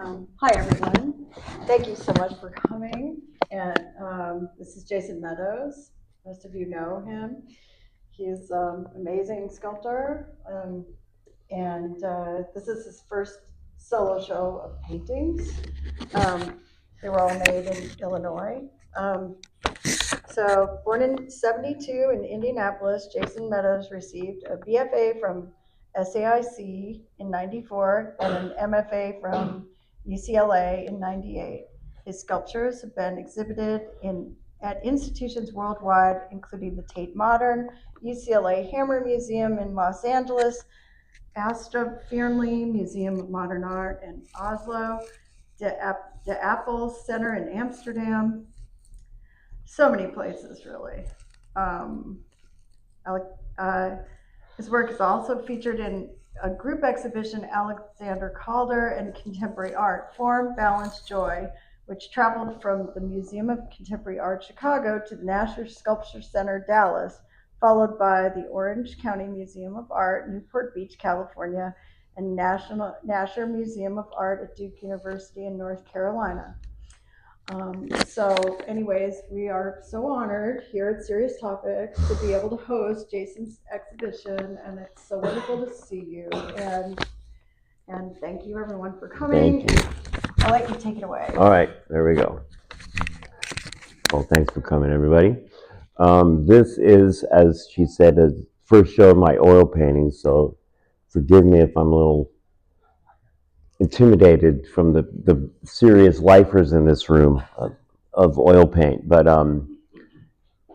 Hi, everyone. Thank you so much for coming. And this is Jason Meadows. Most of you know him. He's an amazing sculptor. And this is his first solo show of paintings. Um, they were all made in Illinois. Um, so, born in '72 in Indianapolis, Jason Meadows received a BFA from SAIC in '94 and an MFA from UCLA in '98. His sculptures have been exhibited at institutions worldwide, including the Tate Modern, UCLA Hammer Museum in Los Angeles, Astra Fearnley Museum of Modern Art in Oslo, De Apple Center in Amsterdam, so many places, really. Um, uh, his work is also featured in a group exhibition, Alexander Calder and Contemporary Art, Form, Balance, Joy, which traveled from the Museum of Contemporary Art, Chicago, to the National Sculpture Center, Dallas, followed by the Orange County Museum of Art, Newport Beach, California, and Nasher Museum of Art at Duke University in North Carolina. So anyways, we are so honored here at Serious Topics to be able to host Jason's exhibition, and it's so wonderful to see you. And thank you everyone for coming. Thank you. I'll let you take it away. All right, there we go. Well, thanks for coming, everybody. This is, as she said, a first show of my oil paintings, so forgive me if I'm a little intimidated from the serious lifers in this room of oil paint, but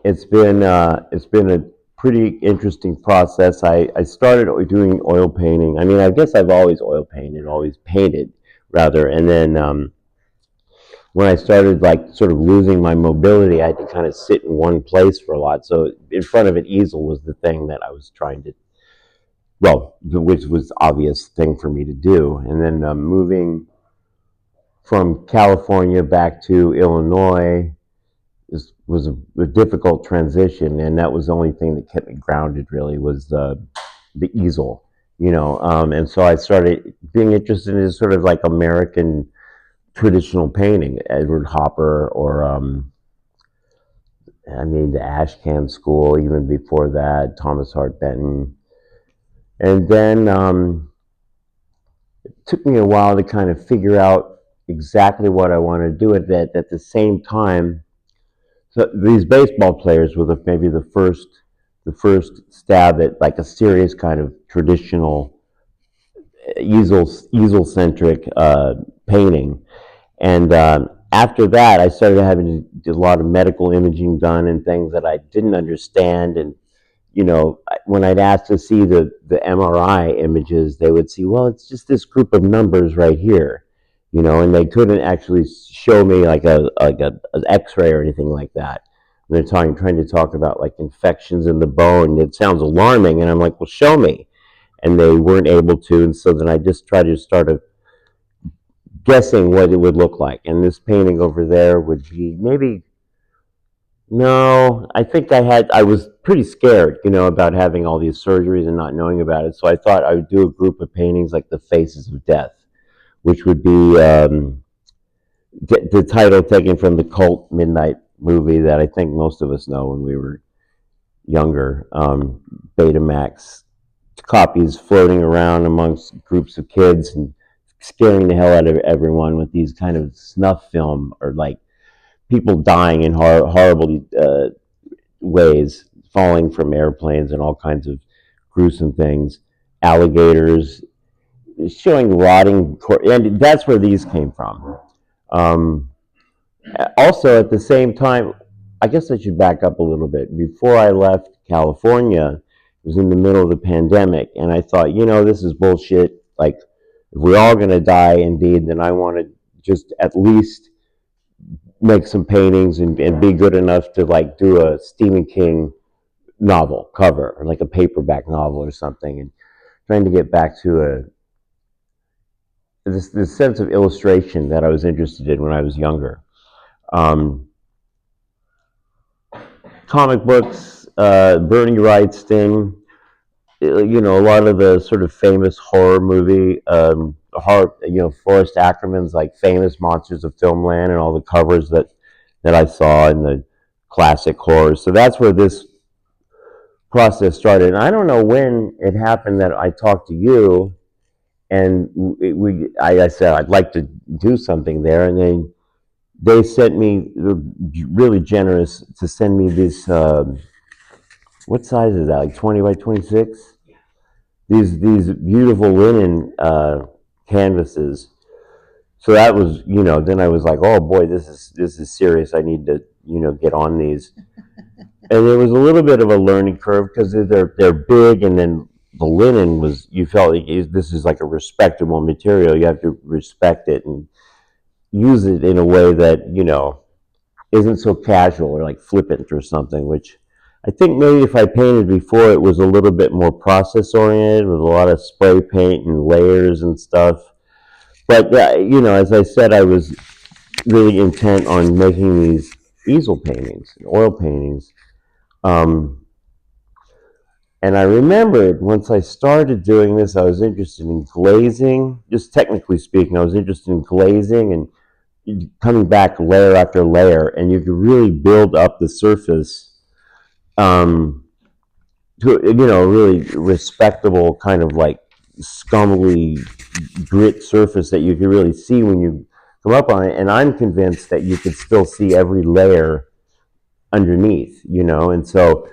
it's been a pretty interesting process. I started doing oil painting. I mean, I guess I've always oil painted, always painted rather, and then when I started like sort of losing my mobility, I had to kind of sit in one place for a lot. So in front of an easel was the thing that I was trying to, well, which was the obvious thing for me to do. And then moving from California back to Illinois was a difficult transition, and that was the only thing that kept me grounded. Really, was the easel, and so I started being interested in sort of like American traditional painting, Edward Hopper, or the Ashcan School. Even before that, Thomas Hart Benton, and then it took me a while to kind of figure out exactly what I wanted to do with that. At the same time, so these baseball players were maybe the first stab at like a serious kind of traditional easel centric painting. And after that, I started having to do a lot of medical imaging done and things that I didn't understand. And when I'd ask to see the MRI images, they would see, well, it's just this group of numbers right here, and they couldn't actually show me like an X-ray or anything like that. And they're trying to talk about like infections in the bone. It sounds alarming, and I'm like, well, show me. And they weren't able to, and so then I just tried to start guessing what it would look like. And this painting over there would be maybe, no, I think I was pretty scared, about having all these surgeries and not knowing about it. So I thought I would do a group of paintings like The Faces of Death, which would be the title taken from the cult Midnight movie that I think most of us know when we were younger. Betamax copies floating around amongst groups of kids and scaring the hell out of everyone with these kind of snuff film, or like people dying in horrible ways, falling from airplanes and all kinds of gruesome things, alligators, showing rotting, and that's where these came from. Also, at the same time, I guess I should back up a little bit. Before I left California, it was in the middle of the pandemic, and I thought, this is bullshit. Like, if we're all going to die, indeed, then I want to just at least make some paintings and be good enough to like do a Stephen King novel cover, or like a paperback novel or something, and trying to get back to this sense of illustration that I was interested in when I was younger. Comic books, Bernie Wright's thing, a lot of the sort of famous horror movie Forrest Ackerman's like famous Monsters of Filmland and all the covers that I saw in the classic horror. So that's where this process started. And I don't know when it happened that I talked to you, and I said I'd like to do something there, and they sent me, really generous to send me this. What size is that? Like 20 by 26. These beautiful linen canvases. So that was, then I was like, oh boy, this is serious. I need to, get on these. And it was a little bit of a learning curve because they're big, and then the linen was, you felt like this is like a respectable material. You have to respect it and use it in a way that isn't so casual or like flippant or something. Which I think maybe if I painted before, it was a little bit more process oriented with a lot of spray paint and layers and stuff. But as I said, I was really intent on making these easel paintings, oil paintings. Um, and I remembered once I started doing this, I was interested in glazing. Just technically speaking, I was interested in glazing and coming back layer after layer, and you could really build up the surface to a really respectable kind of like scumbly grit surface that you could really see when you come up on it. And I'm convinced that you could still see every layer underneath, and so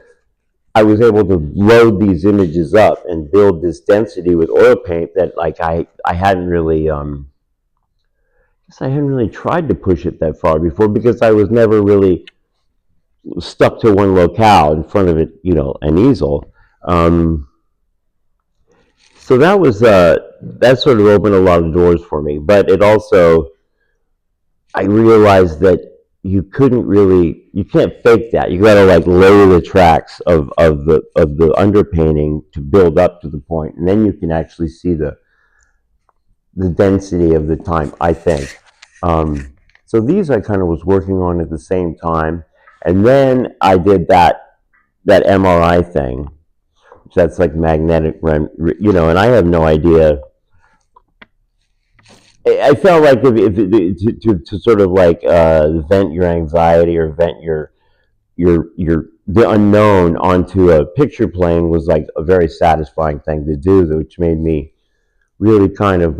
I was able to load these images up and build this density with oil paint that like I hadn't really I hadn't really tried to push it that far before because I was never really stuck to one locale in front of it, an easel. So that sort of opened a lot of doors for me, but it also, I realized that you can't fake that. You got to like layer the tracks of the underpainting to build up to the point, and then you can actually see the density of the time, I think. So these I kind of was working on at the same time, and then I did that MRI thing. That's like magnetic, and I have no idea. I felt like to sort of like vent your anxiety or vent your the unknown onto a picture plane was like a very satisfying thing to do, which made me really kind of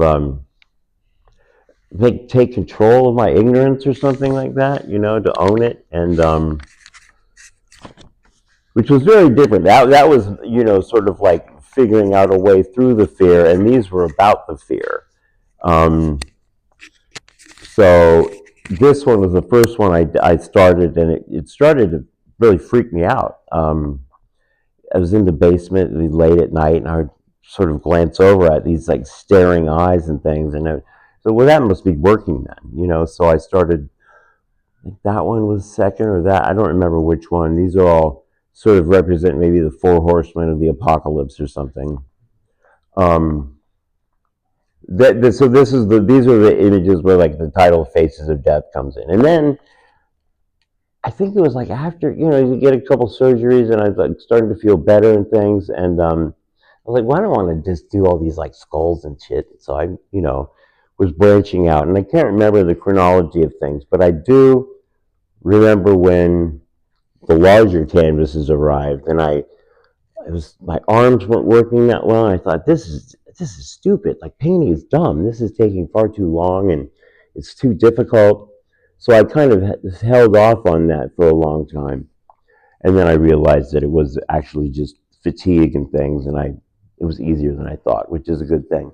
take control of my ignorance or something like that, to own it, and which was very different. That was sort of like figuring out a way through the fear, and these were about the fear. Um, so this one was the first one I started, and it started to really freak me out. I was in the basement late at night, and I would sort of glance over at these like staring eyes and things, and so well, that must be working then, So I started. I think that one was second, or that I don't remember which one. These are all sort of represent maybe the four horsemen of the apocalypse or something. Um, so these are the images where like the title "Faces of Death" comes in, and then I think it was like after you get a couple surgeries, and I was like starting to feel better and things, and I was like, well, I don't want to just do all these like skulls and shit. So I was branching out, and I can't remember the chronology of things, but I do remember when the larger canvases arrived, and it was my arms weren't working that well, and I thought this is stupid. Like painting is dumb. This is taking far too long, and it's too difficult. So I kind of held off on that for a long time, and then I realized that it was actually just fatigue and things, and it was easier than I thought, which is a good thing.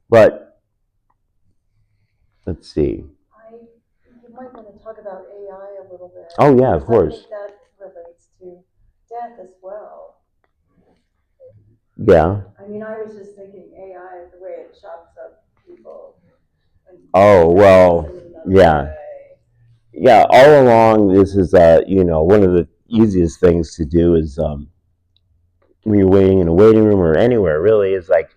But let's see. You might want to talk about AI a little bit. Oh yeah, of course. I think that relates to death as well. Yeah. I mean, I was just thinking AI, the way it chops up people. Oh well, yeah. Yeah, all along, this is one of the easiest things to do is when you're waiting in a waiting room or anywhere, really, is like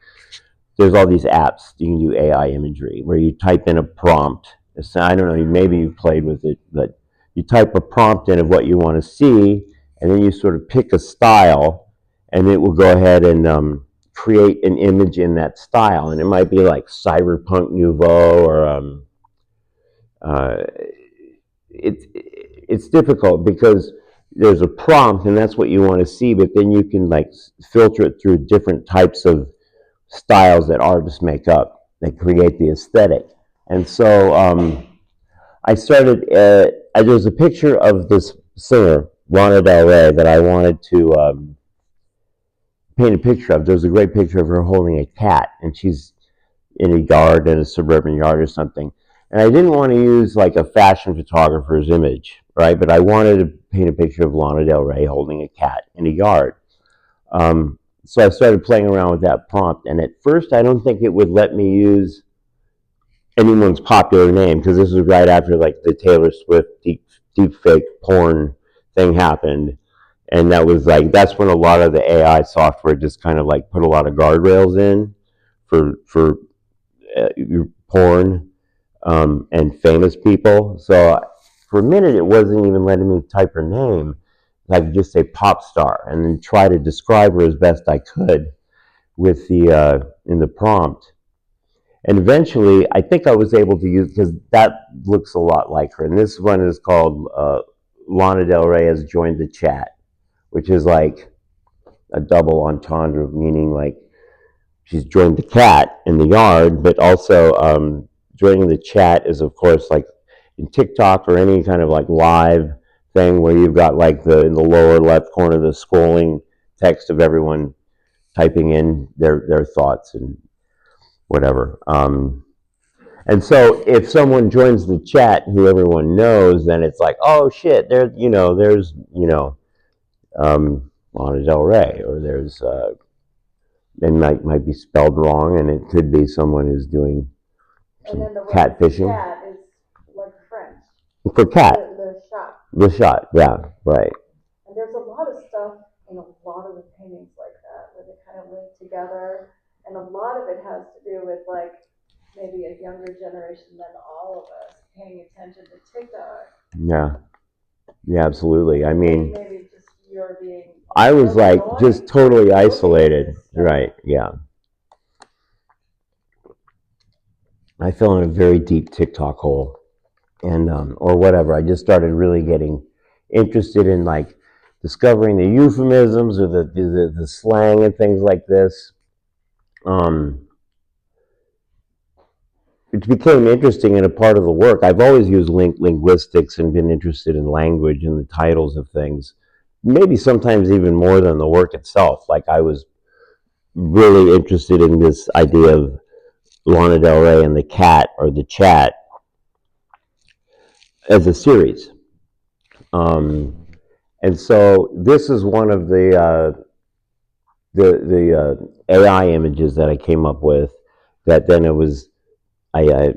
there's all these apps you can do AI imagery where you type in a prompt. I don't know, maybe you've played with it, but you type a prompt in of what you want to see, and then you sort of pick a style, and it will go ahead and create an image in that style, and it might be like cyberpunk nouveau or uh, it's difficult because there's a prompt and that's what you want to see, but then you can like filter it through different types of styles that artists make up that create the aesthetic. And so I started. There was a picture of this singer, Lana Del Rey, that I wanted to paint a picture of. There's a great picture of her holding a cat, and she's in a yard, in a suburban yard or something. And I didn't want to use like a fashion photographer's image, right? But I wanted to paint a picture of Lana Del Rey holding a cat in a yard. So I started playing around with that prompt, and at first I don't think it would let me use anyone's popular name because this was right after like the Taylor Swift deep fake porn thing happened, and that was like that's when a lot of the AI software just kind of like put a lot of guardrails in for porn and famous people. So for a minute, it wasn't even letting me type her name. I could just say pop star and then try to describe her as best I could with the in the prompt. And eventually, I think I was able to use because that looks a lot like her. And this one is called Lana Del Rey has joined the chat, which is like a double entendre, meaning like she's joined the cat in the yard, but also joining the chat is, of course, like in TikTok or any kind of like live thing where you've got like the in the lower left corner the scrolling text of everyone typing in their thoughts and whatever. And so if someone joins the chat who everyone knows, then it's like, oh shit, there's Lana Del Rey, or there's it might be spelled wrong, and it could be someone who's doing And then the word catfishing. chat is like French. For cat. The shot. The shot, yeah, right. And there's a lot of stuff in a lot of the paintings like that where they kind of link together. And a lot of it has to do with like maybe a younger generation than all of us paying attention to TikTok. Yeah, yeah, absolutely. I mean, maybe just you're being. I was like just totally isolated. Right, yeah. I fell in a very deep TikTok hole, and or whatever. I just started really getting interested in like discovering the euphemisms or the slang and things like this. It became interesting in a part of the work. I've always used linguistics and been interested in language and the titles of things, maybe sometimes even more than the work itself. Like I was really interested in this idea of Lana Del Rey and the cat or the chat as a series. And so this is one of the AI images that I came up with. That then it was I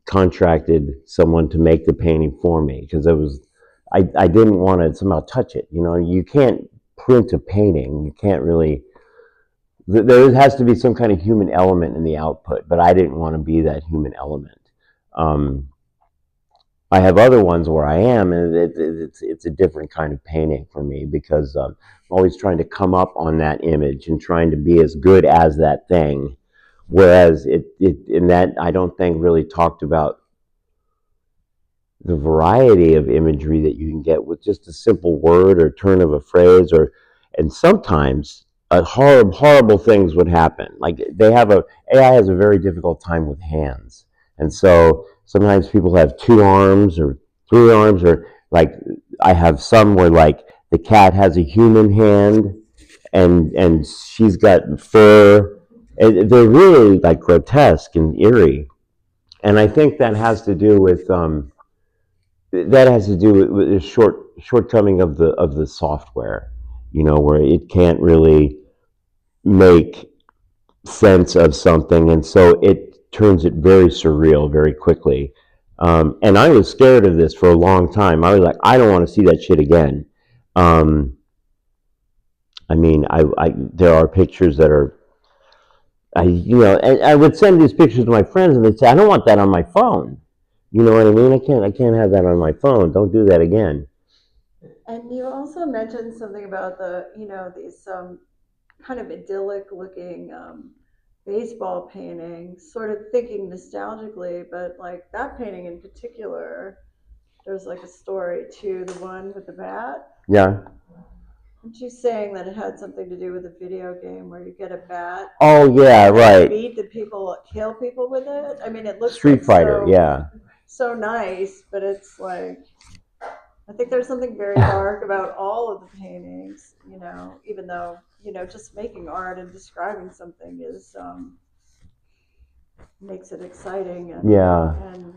contracted someone to make the painting for me because I didn't want to somehow touch it. You know, you can't print a painting. You can't really. There has to be some kind of human element in the output, but I didn't want to be that human element. Um, I have other ones where I am, and it's a different kind of painting for me because I'm always trying to come up on that image and trying to be as good as that thing. Whereas it in that I don't think really talked about the variety of imagery that you can get with just a simple word or turn of a phrase, or and sometimes horrible things would happen. Like AI has a very difficult time with hands, and so sometimes people have two arms or three arms, or like I have some where like the cat has a human hand and she's got fur. They're really like grotesque and eerie, and I think that has to do with the shortcoming of the software, where it can't really make sense of something, and so it turns it very surreal very quickly. And I was scared of this for a long time. I was like, I don't want to see that shit again. Um, I mean, I there are pictures that are and I would send these pictures to my friends, and they'd say, I don't want that on my phone. You know what I mean? I can't have that on my phone. Don't do that again. And you also mentioned something about these kind of idyllic looking baseball painting, sort of thinking nostalgically, but like that painting in particular, there's like a story to the one with the bat. Yeah. And she's saying that it had something to do with a video game where you get a bat Oh yeah, and right. beat the people, kill people with it. I mean, it looks Street like Fighter. Yeah. so nice, but it's like I think there's something very dark about all of the paintings, even though, just making art and describing something is makes it exciting Yeah. and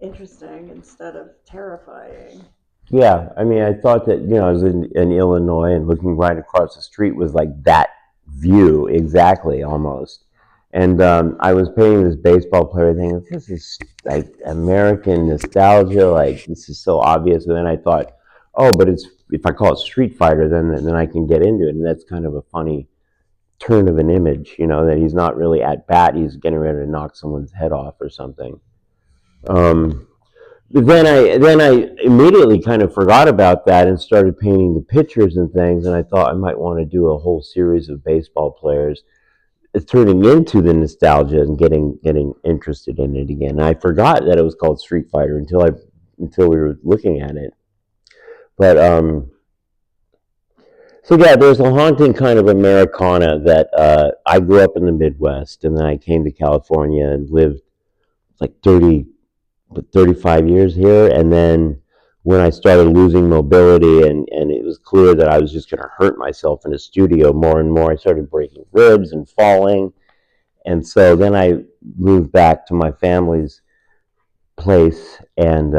interesting instead of terrifying. Yeah, I mean, I thought that, I was in Illinois and looking right across the street was like that view exactly almost. And I was painting this baseball player thinking, this is like American nostalgia, like this is so obvious. And then I thought, oh, but if I call it Street Fighter, then I can get into it. And that's kind of a funny turn of an image, that he's not really at bat, he's getting ready to knock someone's head off or something. Um, then I immediately kind of forgot about that and started painting the pictures and things. And I thought I might want to do a whole series of baseball players. It's turning into the nostalgia and getting interested in it again. And I forgot that it was called Street Fighter until we were looking at it. But so yeah, there's a haunting kind of Americana that I grew up in the Midwest, and then I came to California and lived like 35 years here. And then when I started losing mobility and it was clear that I was just going to hurt myself in a studio more and more, I started breaking ribs and falling. And so then I moved back to my family's place, and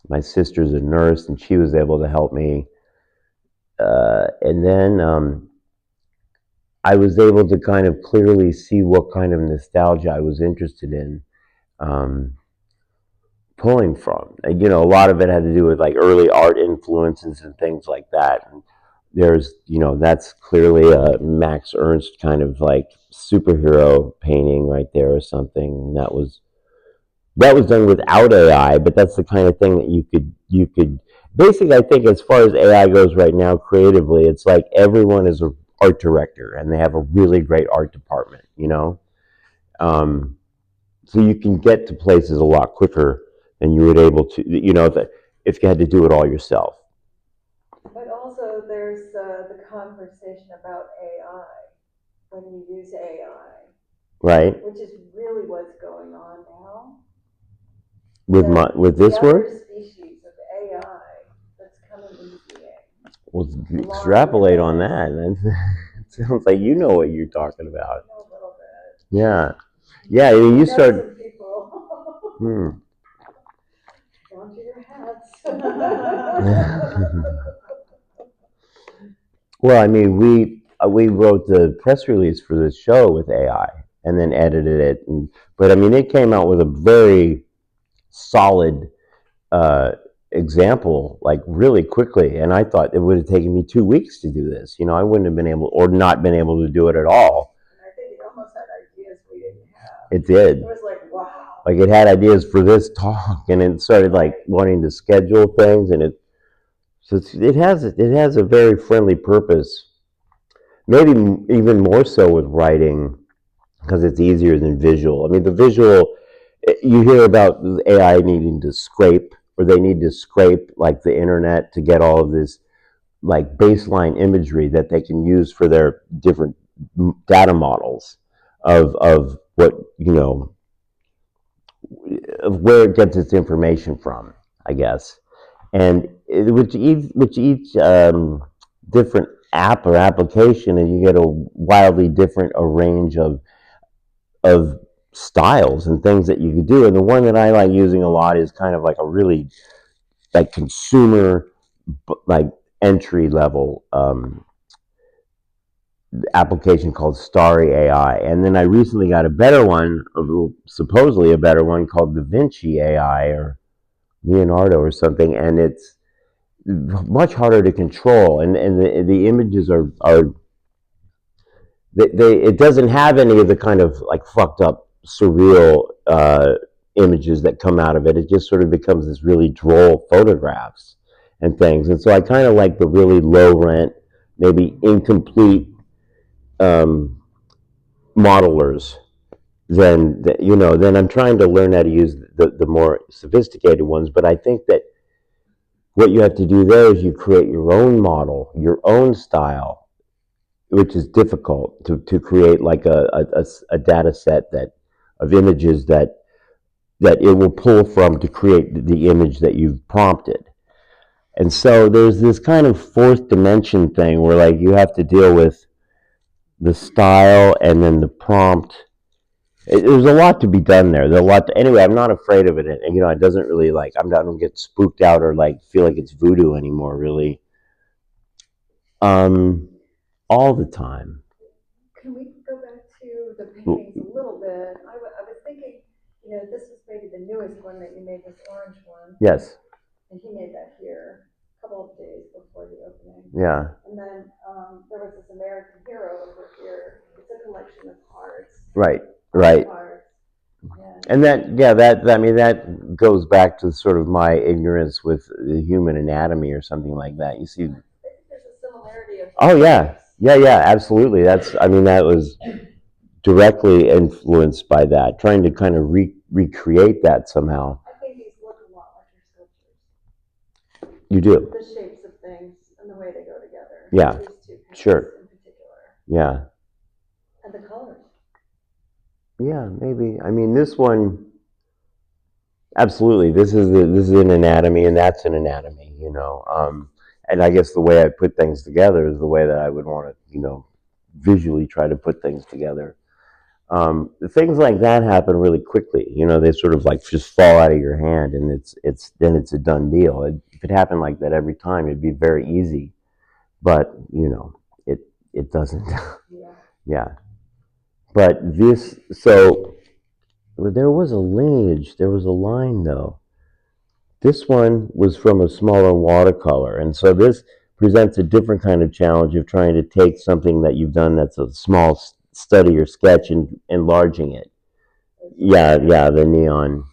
my sister's a nurse, and she was able to help me. And then I was able to kind of clearly see what kind of nostalgia I was interested in. Um, Pulling from. A lot of it had to do with like early art influences and things like that. And there's, that's clearly a Max Ernst kind of like superhero painting right there or something. That was done without AI, but that's the kind of thing that you could basically. I think as far as AI goes right now, creatively, it's like everyone is an art director and they have a really great art department. Um, so you can get to places a lot quicker than you would able to, if you had to do it all yourself. But also, there's the conversation about AI when you use AI, Right? which is really what's going on now. With this work? Species of AI that's coming into being. Well, extrapolate on that. It sounds like you know what you're talking about. I know a little bit. Yeah. Yeah, you start. Some people. Hmm. Down to your hats. Well, I mean, we wrote the press release for this show with AI and then edited it, but I mean, it came out with a very solid uh, example, like really quickly. And I thought it would have taken me 2 weeks to do this. I wouldn't have been able, or not been able to do it at all. And I think it almost had ideas we didn't have. It did. It was like, wow. Like it had ideas for this talk, and it started like wanting to schedule things, and it has a very friendly purpose. Maybe even more so with writing because it's easier than visual. I mean, the visual, you hear about AI needing to scrape, or they need to scrape like the internet to get all of this like baseline imagery that they can use for their different data models of what of where it gets its information from, I guess. And which each different app or application, and you get a wildly different a range of styles and things that you could do. And the one that I like using a lot is kind of like a really like consumer, like entry level application called Starry AI. And then I recently got a better one, supposedly a better one called Da Vinci AI or Leonardo or something, and it's much harder to control. And the images are it doesn't have any of the kind of like fucked up surreal images that come out of it. It just sort of becomes this really droll photographs and things. And so I kind of like the really low rent, maybe incomplete um, modelers, then I'm trying to learn how to use the more sophisticated ones. But I think that what you have to do there is you create your own model, your own style, which is difficult to create like a data set of images that it will pull from to create the image that you've prompted. And so there's this kind of fourth dimension thing where like you have to deal with the style and then the prompt. There's a lot to be done there. There's a lot to, anyway, I'm not afraid of it. And it doesn't really like, I don't get spooked out or like feel like it's voodoo anymore, really. Um, all the time. Can we go back to the paintings a little bit? I was thinking, this is maybe the newest one that you made, this orange one. Yes. And he made that here a couple of days before the opening. Yeah. And then there was this American hero over here. It's a collection of cards. Right. Right. Cards. Yeah. And that goes back to sort of my ignorance with the human anatomy or something like that. You see. I think there's a similarity of. Oh yeah. Yeah, absolutely. That was directly influenced by that, trying to kind of recreate that somehow. I think these look a lot like your sculptures. You do. The shapes of things and the way they go together. Yeah. These two paintings Sure. in particular. Yeah. And the colors. Yeah, maybe. I mean, this one, absolutely. This is an anatomy, and that's an anatomy. And I guess the way I put things together is the way that I would want to, visually try to put things together. Things like that happen really quickly. They sort of like just fall out of your hand, and it's a done deal. If it happened like that every time, it'd be very easy. But it doesn't. Yeah. Yeah. But so there was a lineage. There was a line though. This one was from a smaller watercolor, and so this presents a different kind of challenge of trying to take something that you've done that's a small study or sketch and enlarging it. Yeah, the neon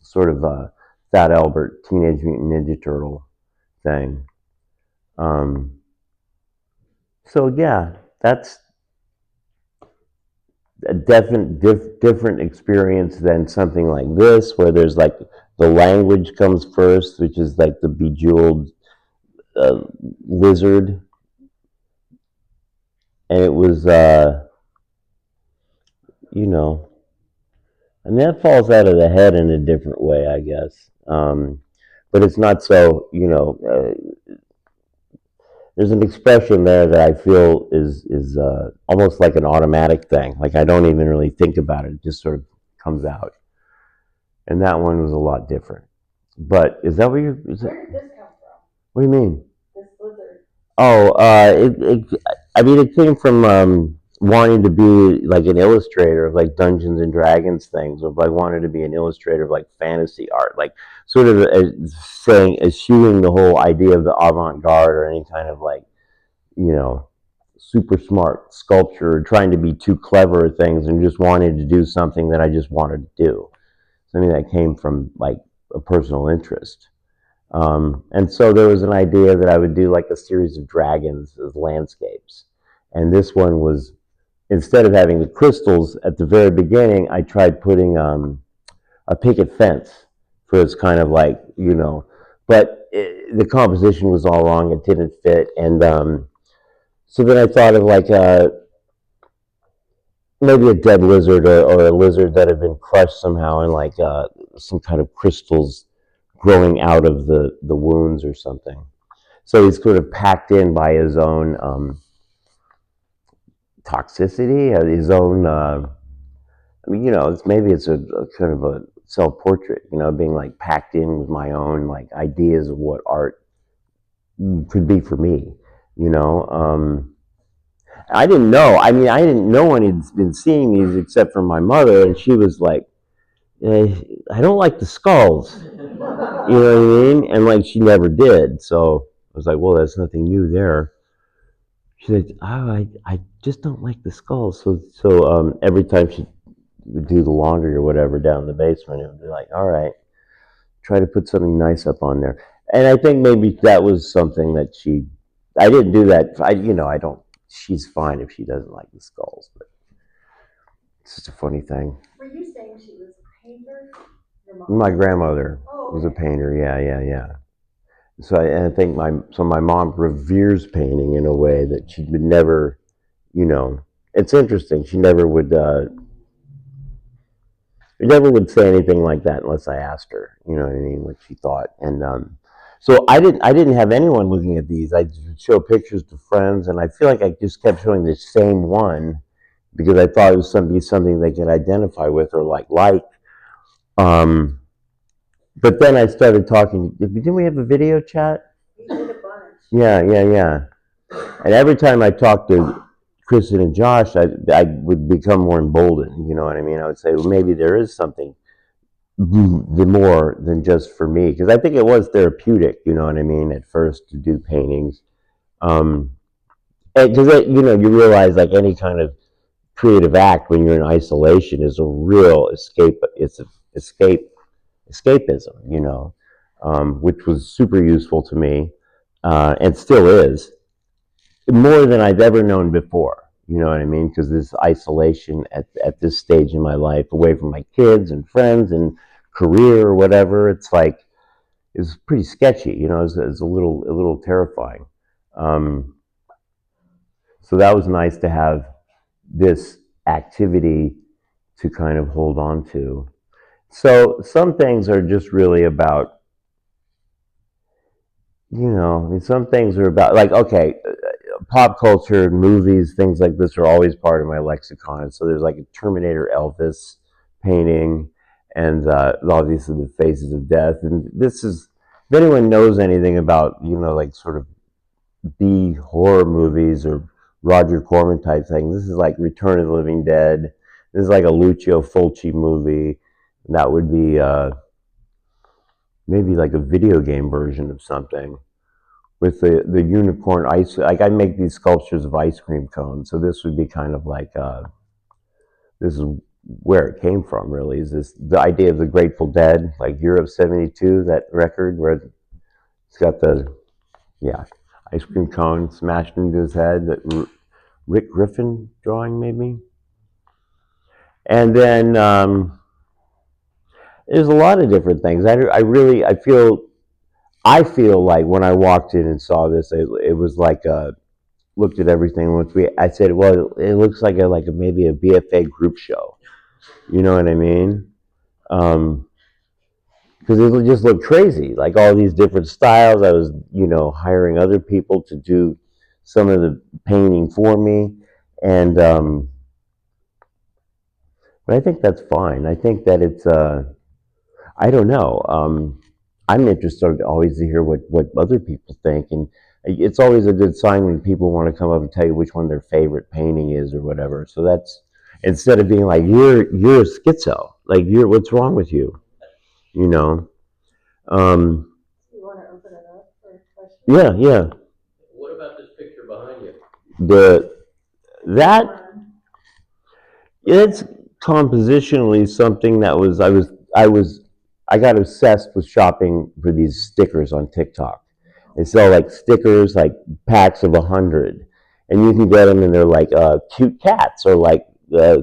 sort of Fat Albert Teenage Mutant Ninja Turtle thing. So yeah, that's a different experience than something like this, where there's like the language comes first, which is like the bejeweled lizard, and it was and that falls out of the head in a different way, I guess. But it's not so, there's an expression there that I feel is almost like an automatic thing. Like I don't even really think about it; it just sort of comes out. And that one was a lot different. But is that what you're? Where did this come from? What do you mean? This lizard. Oh, it came from wanting to be like an illustrator of like Dungeons and Dragons things, or like wanted to be an illustrator of like fantasy art, like sort of eschewing the whole idea of the avant-garde or any kind of like, super smart sculpture, or trying to be too clever at things, and just wanted to do something that I just wanted to do. Something that came from like a personal interest. And so there was an idea that I would do like a series of dragons as landscapes. And this one was, instead of having the crystals at the very beginning, I tried putting a picket fence for its kind of like, but the composition was all wrong. It didn't fit. And so then I thought of like maybe a dead lizard, or a lizard that had been crushed somehow, and like some kind of crystals growing out of the wounds or something. So he's sort of packed in by his own toxicity, his own. Maybe it's a kind of a self-portrait, being like packed in with my own like ideas of what art could be for me. I didn't know. I mean, I didn't know any had been seeing these except for my mother, and she was like, I don't like the skulls. You know what I mean? And like she never did. So I was like, well, that's nothing new there. She said, oh, I just don't like the skulls. So every time she would do the laundry or whatever down in the basement, it would be like, all right, try to put something nice up on there. And I think maybe that was something that she I didn't do that. I don't. She's fine if she doesn't like the skulls, but it's just a funny thing. Were you saying she was a painter? Your mom? My grandmother was a Okay. painter. Yeah, yeah, yeah. So I think my mom reveres painting in a way that she would never, you know. It's interesting. She never would say anything like that unless I asked her. You know what I mean? What she thought. And so I didn't have anyone looking at these. I would show pictures to friends, and I feel like I just kept showing the same one because I thought it was something they could identify with or like. Um, but then I started talking. Didn't we have a video chat? We did a bunch. Yeah, yeah, yeah. And every time I talked to Kristen and Josh, I would become more emboldened. You know what I mean? I would say, well, maybe there is something more than just for me, because I think it was therapeutic. You know what I mean? At first, to do paintings, um, because you realize like any kind of creative act when you're in isolation is a real escape. It's a escapism. Which was super useful to me, and still is more than I've ever known before. You know what I mean? Because this isolation at this stage in my life, away from my kids and friends and career or whatever, it's like it's pretty sketchy. It's a little terrifying. Um, so that was nice to have this activity to kind of hold on to. So some things are just really about, some things are about like, okay, pop culture, movies, things like this are always part of my lexicon. So there's like a Terminator Elvis painting, and obviously the Faces of Death. And this is, if anyone knows anything about, like sort of B horror movies or Roger Corman type thing, this is like Return of the Living Dead. This is like a Lucio Fulci movie. That would be maybe like a video game version of something with the unicorn ice. Like I make these sculptures of ice cream cones, so this would be kind of like this is where it came from. Really, is this the idea of the Grateful Dead, like Europe '72, that record where it's got the ice cream cone smashed into his head, that Rick Griffin drawing maybe, and then there's a lot of different things. I feel like when I walked in and saw this, it was like looked at everything. I said, well, it looks like maybe a BFA group show. You know what I mean? Because it just looked crazy, like all these different styles. I was, hiring other people to do some of the painting for me, and but I think that's fine. I think that it's I don't know. I'm interested always to hear what other people think, and it's always a good sign when people want to come up and tell you which one their favorite painting is or whatever. So that's, instead of being like you're a schizo, like what's wrong with you, you know? Um, You want to open it up for questions? yeah, yeah. What about this picture behind you? The that It's compositionally something that I got obsessed with shopping for these stickers on TikTok. They sell like stickers, like packs of 100, and you can get them, and they're like cute cats or like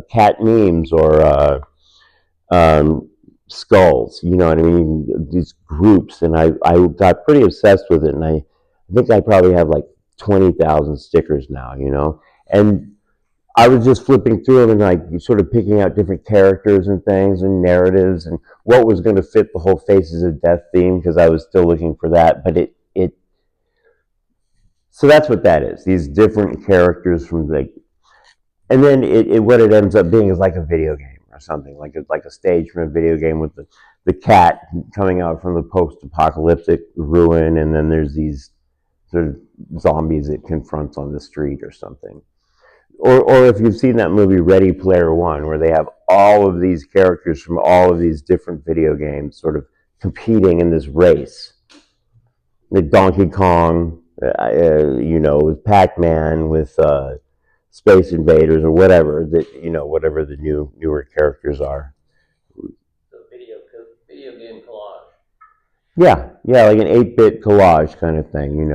cat memes or um, skulls. You know what I mean? These groups, and I got pretty obsessed with it, and I think I probably have like 20,000 stickers now. And I was just flipping through them and like sort of picking out different characters and things and narratives and what was going to fit the whole Faces of Death theme, because I was still looking for that. But so that's what that is. These different characters from and then what it ends up being is like a video game or something, like a stage from a video game with the cat coming out from the post-apocalyptic ruin, and then there's these sort of zombies it confronts on the street or something. Or if you've seen that movie Ready Player One, where they have all of these characters from all of these different video games sort of competing in this race. Like Donkey Kong, with Pac-Man, with Space Invaders, or whatever whatever the newer characters are. So video game collage. Yeah, like an 8-bit collage kind of thing.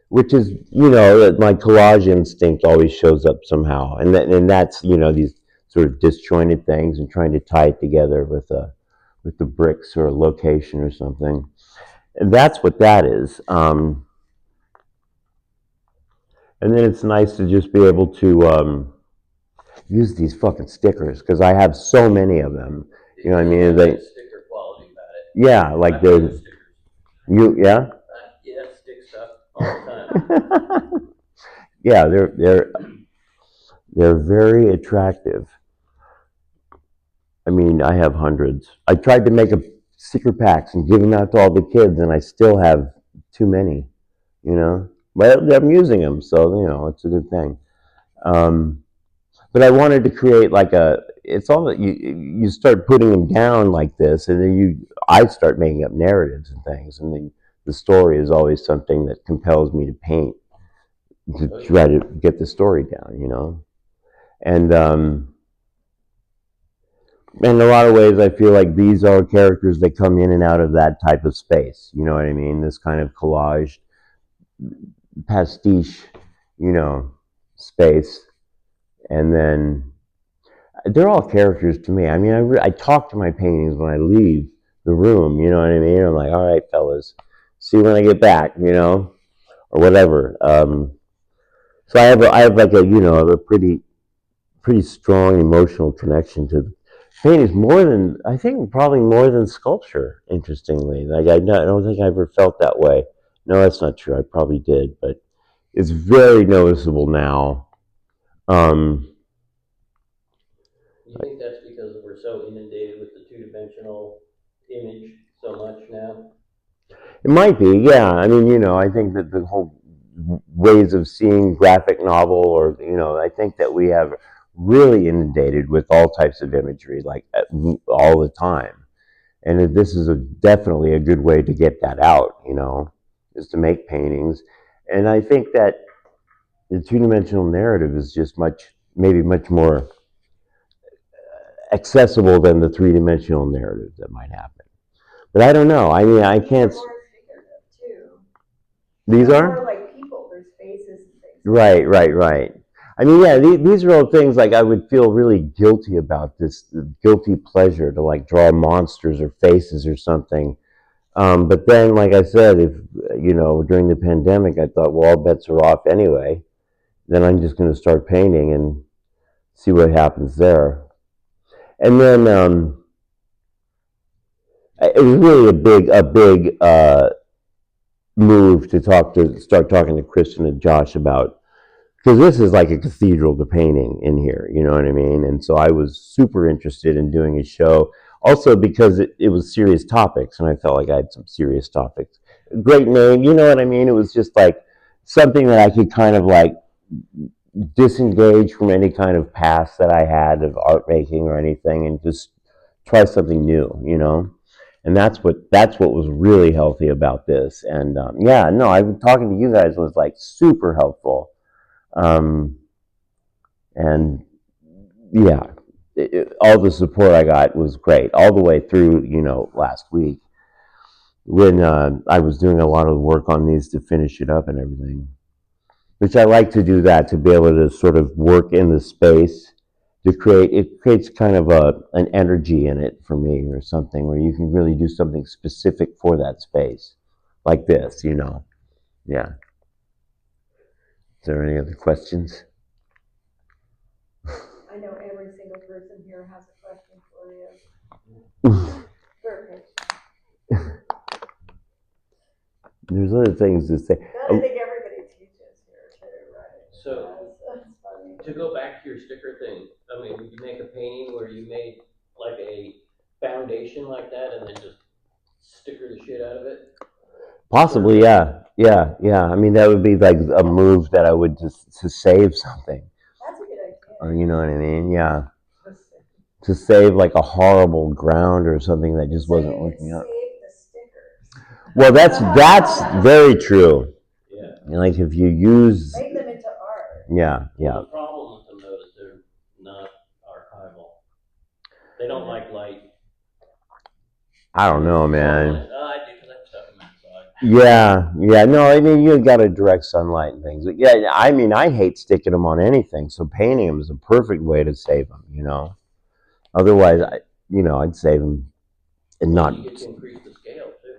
which is, that my collage instinct always shows up somehow, and that's, these sort of disjointed things and trying to tie it together with the bricks or a location or something. And that's what that is. And then it's nice to just be able to use these fucking stickers because I have so many of them. You know what I mean? They, sticker quality about it. yeah, like I hate the stickers. yeah. Yeah, stick stuff all the time. Yeah, they're very attractive. I mean, I have hundreds. I tried to make a sticker packs and give them out to all the kids, and I still have too many. But I'm using them, so it's a good thing. Um, but I wanted to create like a. It's all that you start putting them down like this, and then I start making up narratives and things, and the story is always something that compels me to paint to try to get the story down. And in a lot of ways, I feel like these are characters that come in and out of that type of space. You know what I mean? This kind of collage, pastiche, space. And then they're all characters to me. I mean, I talk to my paintings when I leave the room. You know what I mean? I'm like, all right, fellas, see you when I get back, or whatever. So I have like a pretty strong emotional connection to paintings, more than I think, probably more than sculpture. Interestingly, like I don't think I ever felt that way. No, that's not true. I probably did, but it's very noticeable now. Um, You think that's because we're so inundated with the two-dimensional image so much now? it might be, yeah. I mean, I think that the whole ways of seeing graphic novel, or I think that we have really inundated with all types of imagery, like all the time. And this is definitely a good way to get that out, is to make paintings. And I think that the two-dimensional narrative is just maybe much more accessible than the three-dimensional narrative that might happen. But I don't know. I mean, I can't. They're more figurative too. These They're more are like people. There's faces and things. right. I mean, yeah, these are all things like I would feel really guilty about this guilty pleasure to like draw monsters or faces or something. But then, like I said, if during the pandemic, I thought, well, all bets are off anyway. Then I'm just going to start painting and see what happens there. And then it was really a big move to start talking to Kristen and Josh about, because this is like a cathedral to painting in here. You know what I mean? And so I was super interested in doing a show. Also because it was serious topics, and I felt like I had some serious topics. Great name, you know what I mean? It was just like something that I could kind of like disengage from any kind of past that I had of art making or anything, and just try something new. And that's what was really healthy about this. And yeah, no, I've talking to you guys was like super helpful. Um, and yeah, all the support I got was great all the way through. Last week when I was doing a lot of work on these to finish it up and everything, which I like to do that to be able to sort of work in the space to create. It creates kind of an energy in it for me, or something where you can really do something specific for that space, like this. Yeah. Is there any other questions? I know every single person here has a question for you. Perfect. There's other things to say. I think everybody teaches here too, right? So, that's funny. to go back to your sticker thing, I mean, did you make a painting where you made like a foundation like that and then just sticker the shit out of it? Possibly, yeah. I mean, that would be like a move that I would just to save something, That's a good idea. or you know what I mean? Yeah, to save like a horrible ground or something that just wasn't working out. Save the stickers. Well, that's very true. Yeah. Like if you use, Make them into art. yeah. Well, the problem with them though is they're not archival. They don't like light. I don't know, man. I do, because I have stuff in my side. Yeah, yeah. No, I mean you got to direct sunlight and things. But yeah, I mean I hate sticking them on anything, so painting them is a perfect way to save them. Otherwise, I'd save them and Plus, not. you get to increase the scale too.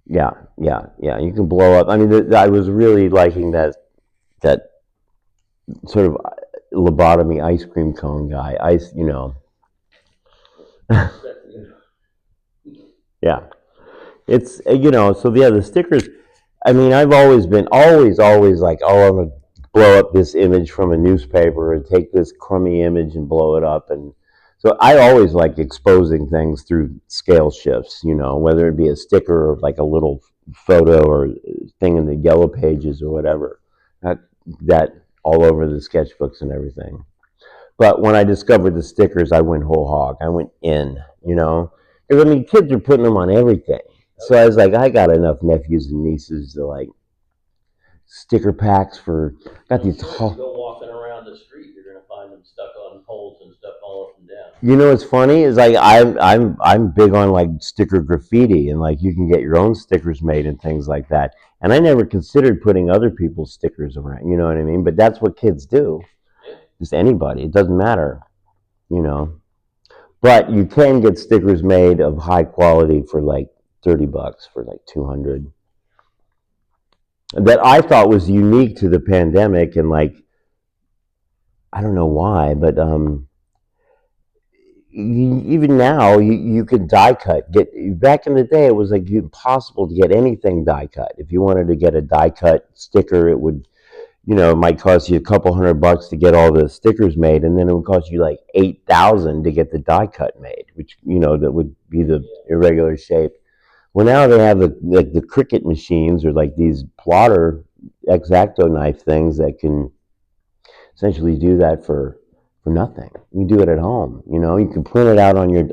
Yeah, yeah, yeah. You can blow up. I mean, I was really liking that sort of lobotomy ice cream cone guy. Yeah. It's so yeah, the stickers. I mean, I've always been always like, oh, I'm gonna blow up this image from a newspaper and take this crummy image and blow it up, and so I always like exposing things through scale shifts. Whether it be a sticker or like a little photo or thing in the yellow pages or whatever. That all over the sketchbooks and everything. But when I discovered the stickers, I went whole hog. I went in. Because I mean, kids are putting them on everything. So I was like, I got enough nephews and nieces to like sticker packs for. Got I'm these. sure if you go walking around the street, you're gonna find them stuck on poles and stuff all up and down. What's funny is like I'm big on like sticker graffiti and like you can get your own stickers made and things like that. And I never considered putting other people's stickers around. You know what I mean? But that's what kids do. Yeah. Just anybody. It doesn't matter. You know. But you can get stickers made of high quality for like $30 for like 200. That I thought was unique to the pandemic, and like I don't know why, but even now you could die cut. Get back in the day, it was like impossible to get anything die cut. If you wanted to get a die cut sticker, it would it might cost you a couple $100 to get all the stickers made, and then it would cost you like 8,000 to get the die cut made, which that would be the irregular shape. Well, now they have the Cricut machines or like these plotter X-Acto knife things that can essentially do that for nothing. You do it at home. You can print it out on your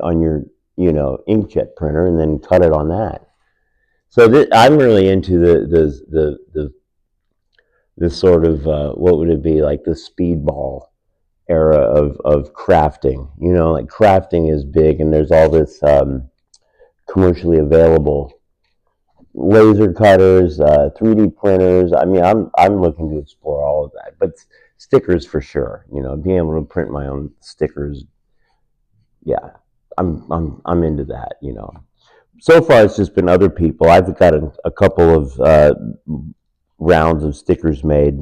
inkjet printer and then cut it on that. So I'm really into the sort of what would it be like the speedball era of crafting. Like crafting is big, and there's all this commercially available laser cutters, 3D printers. I mean, I'm looking to explore all of that, but stickers for sure. Being able to print my own stickers. Yeah, I'm into that. So far it's just been other people. I've got a couple of rounds of stickers made,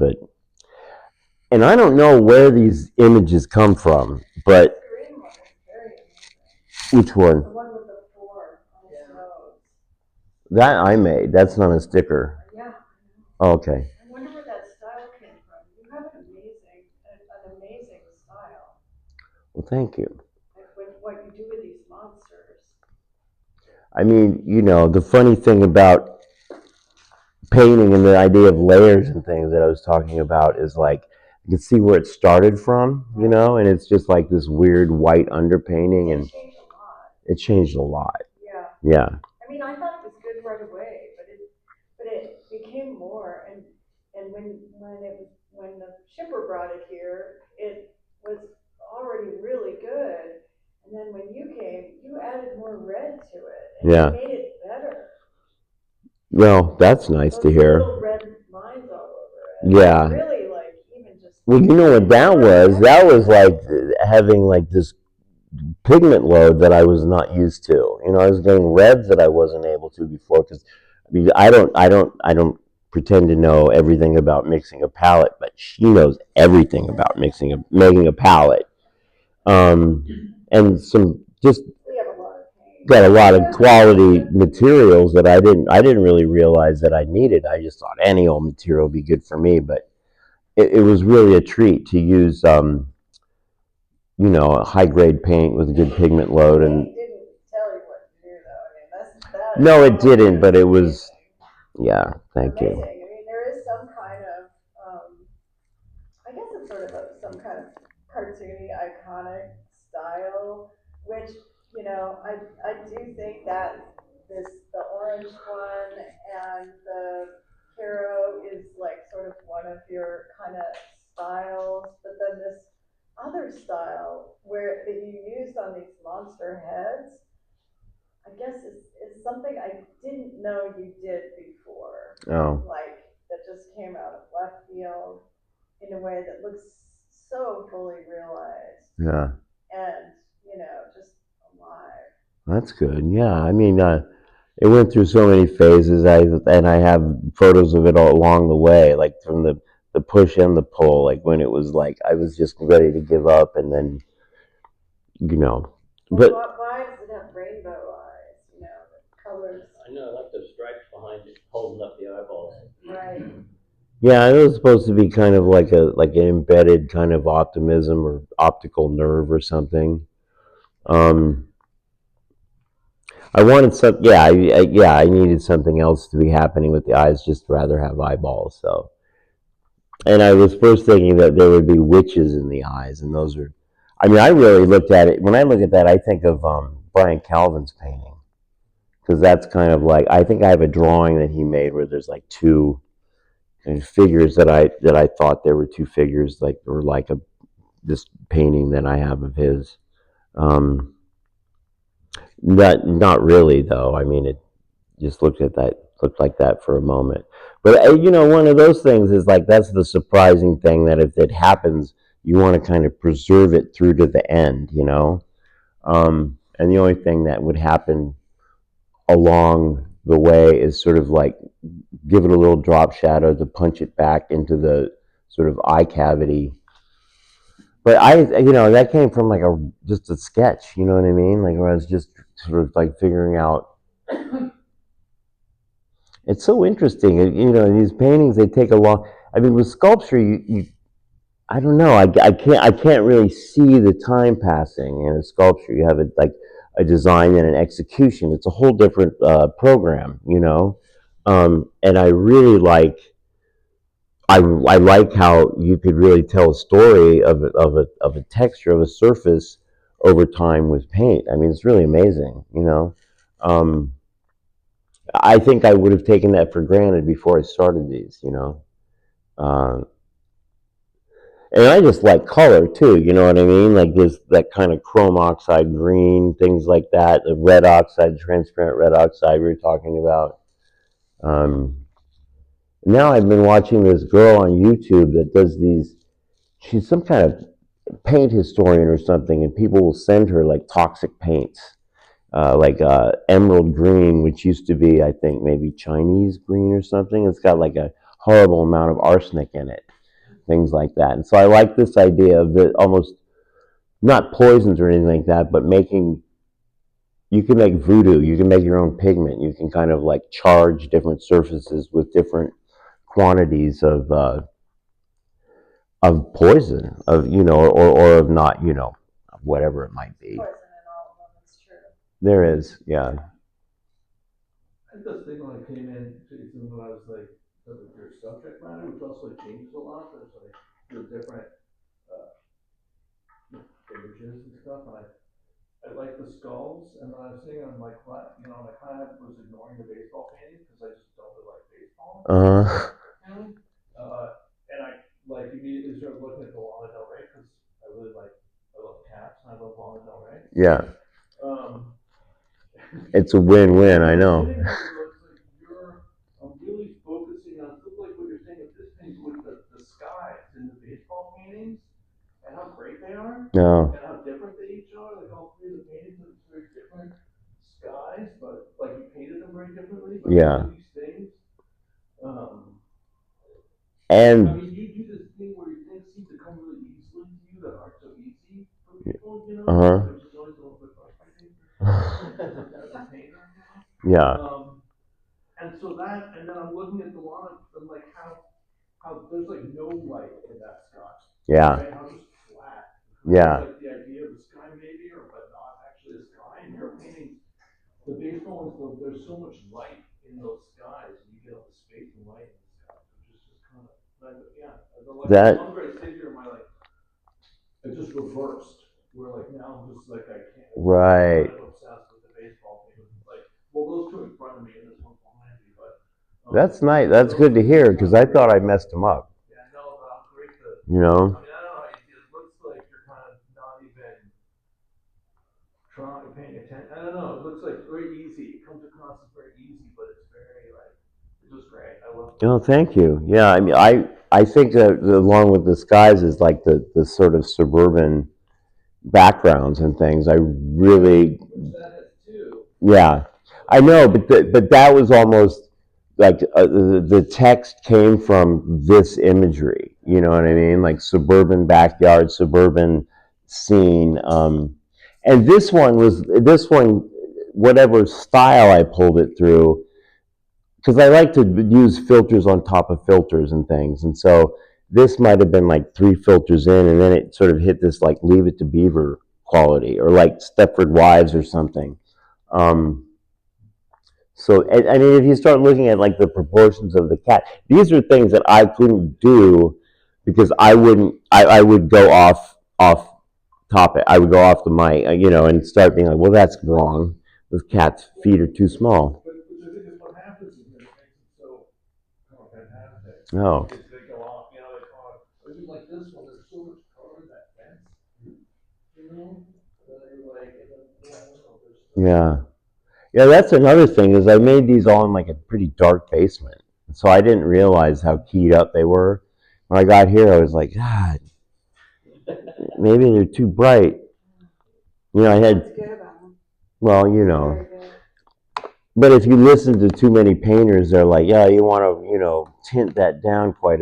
and I don't know where these images come from, but The green one is very amazing. which The one? one with the four on his nose. That I made. That's not a sticker. Yeah. Oh, okay. I wonder where that style came from. You have an amazing style. Well, thank you. Like what you do with these monsters. I mean, the funny thing about painting and the idea of layers and things that I was talking about is like you can see where it started from, and it's just like this weird white underpainting, and It changed a lot. it changed a lot. Yeah. Yeah. I mean, I thought it was good right away, but it became more, and when the shipper brought it here, it was already really good, and then when you came, you added more red to it, and Yeah. you made it better. Well, that's nice to Those hear. little red lines all over it. Yeah. Really, like even just. Well, you know what that was? That was like having like this pigment load that I was not used to. I was getting reds that I wasn't able to before because I mean, I don't pretend to know everything about mixing a palette, but she knows everything about making a palette. And some just We have a lot of pain. got a lot of quality materials that I didn't really realize that I needed. I just thought any old material would be good for me, but it was really a treat to use a high grade paint with a good pigment load. And It didn't tell you what to do though. I mean, that. no, it didn't, but it was, yeah, thank you. Amazing. I mean, there is some kind of, I guess it's sort of some kind of cartoony, iconic style, which, I do think that the orange one and the Caro is like sort of one of your kind of styles, but then this other style that you used on these monster heads, I guess it's something I didn't know you did before. Oh, Like, that just came out of left field in a way that looks so fully realized yeah, and, just alive. that's good. Yeah, I mean, it went through so many phases. I have photos of it all along the way, like from the push and the pull, like when it was like I was just ready to give up, and then you know, Well, but why does it have rainbow eyes? The colors. I know, I like those stripes behind it, holding up the eyeballs. Right. yeah, it was supposed to be kind of like an embedded kind of optimism or optical nerve or something. Um, I wanted some, yeah, I needed something else to be happening with the eyes, just rather have eyeballs. So, and I was first thinking that there would be witches in the eyes, and those are, I mean, I really looked at it. When I look at that, I think of Brian Calvin's painting, because that's kind of like, I think I have a drawing that he made where there's like two figures that I thought there were two figures, like, or like this painting that I have of his. Um, not really though. I mean, it just looked like that for a moment. But one of those things is like, that's the surprising thing, that if it happens, you want to kind of preserve it through to the end. And the only thing that would happen along the way is sort of like give it a little drop shadow to punch it back into the sort of eye cavity. But that came from like just a sketch, you know what I mean? Like, where I was just sort of like figuring out. It's so interesting, these paintings, they take a long. I mean, with sculpture, you I don't know, I can't really see the time passing in a sculpture. You have a design and an execution. It's a whole different program. And I really I like how you could really tell a story of a texture of a surface over time with paint. I mean, it's really amazing. Um, I think I would have taken that for granted before I started these. Uh, and I just like color too. You know what I mean? Like this, that kind of chrome oxide green, things like that. The red oxide, transparent red oxide we were talking about. Um, Now I've been watching this girl on YouTube that does these. She's some kind of paint historian or something, and people will send her like toxic paints, like emerald green, which used to be, I think, maybe Chinese green or something. It's got like a horrible amount of arsenic in it, things like that. And so I like this idea of the almost not poisons or anything like that, but you can make voodoo, you can make your own pigment, you can kind of like charge different surfaces with different quantities of poison, or of not, whatever it might be. Poison in all of them, it's true. There is, yeah. I had this thing when I came in, Jason, when I was like, your subject matter, which also like changes a lot. There's like the different images and stuff, and I like the skulls. And then I was thinking, I'm like, what? I kind of was ignoring the baseball paintings because I just don't really like baseball. And I like immediately started looking at the Lana Del Rey because I love cats and I love Lana Del Rey. Yeah. Um, It's a win-win, I know. I'm really focusing on something like what you're saying with this painting, with the skies in the baseball paintings and how great they are. No. And how different they each are. Like all three of the paintings are very different skies, but like you painted them very differently. But Yeah. these things. And I mean, you do this thing where things seem to come really easily to you that aren't so easy for people, Which is always a little bit frustrating as a painter. Yeah. And so that, and then I'm looking at the lawn, and like how there's like no light in that sky. Yeah. Right? How just flat. Yeah. Like the idea of the sky maybe, but not actually the sky. And you're painting the baseball ones, there's so much light in those skies, and you get all the space and light in the skies, which is just kind of, That- the longer I sit here, it just reversed. Where like now I'm just like, I can't. Right. I'm kind of obsessed with the baseball thing. Like, well, those two in front of me and this one behind me, but. That's nice. That's good to hear, because I thought I messed them up. Yeah, no, but I'm great to. You know? I mean, I don't know how you see it. It looks like you're kind of not even paying attention. I don't know. It looks like very easy. It comes across as very easy, but it's very like it's just great. I love it. Oh, thank you. Yeah, I mean, I think that along with the skies is like the sort of suburban backgrounds and things. I really, Which that has too. yeah, I know, but that was almost like the text came from this imagery. You know what I mean? Like suburban backyard, suburban scene. And this one, whatever style I pulled it through, because I like to use filters on top of filters and things, and so this might have been like 3 filters in, and then it sort of hit this like Leave It to Beaver quality, or like Stepford Wives or something. Um, so, I mean, if you start looking at like the proportions of the cat, these are things that I couldn't do because I wouldn't. I would go off topic. I would go off the mic, and start being like, "Well, that's wrong. This cat's feet are too small." But which I think is what happens is that it makes it so fantastic. Oh, Is they go off, they go off. Or even like this one, there's so much color in that fence. You know? That you're like, I don't know, yeah. Yeah, that's another thing is I made these all in like a pretty dark basement. So I didn't realize how keyed up they were. When I got here, I was like, God, maybe they're too bright. I had, That's good about them. well, Very good. but if you listen to too many painters, they're like, yeah, you want to, tint that down quite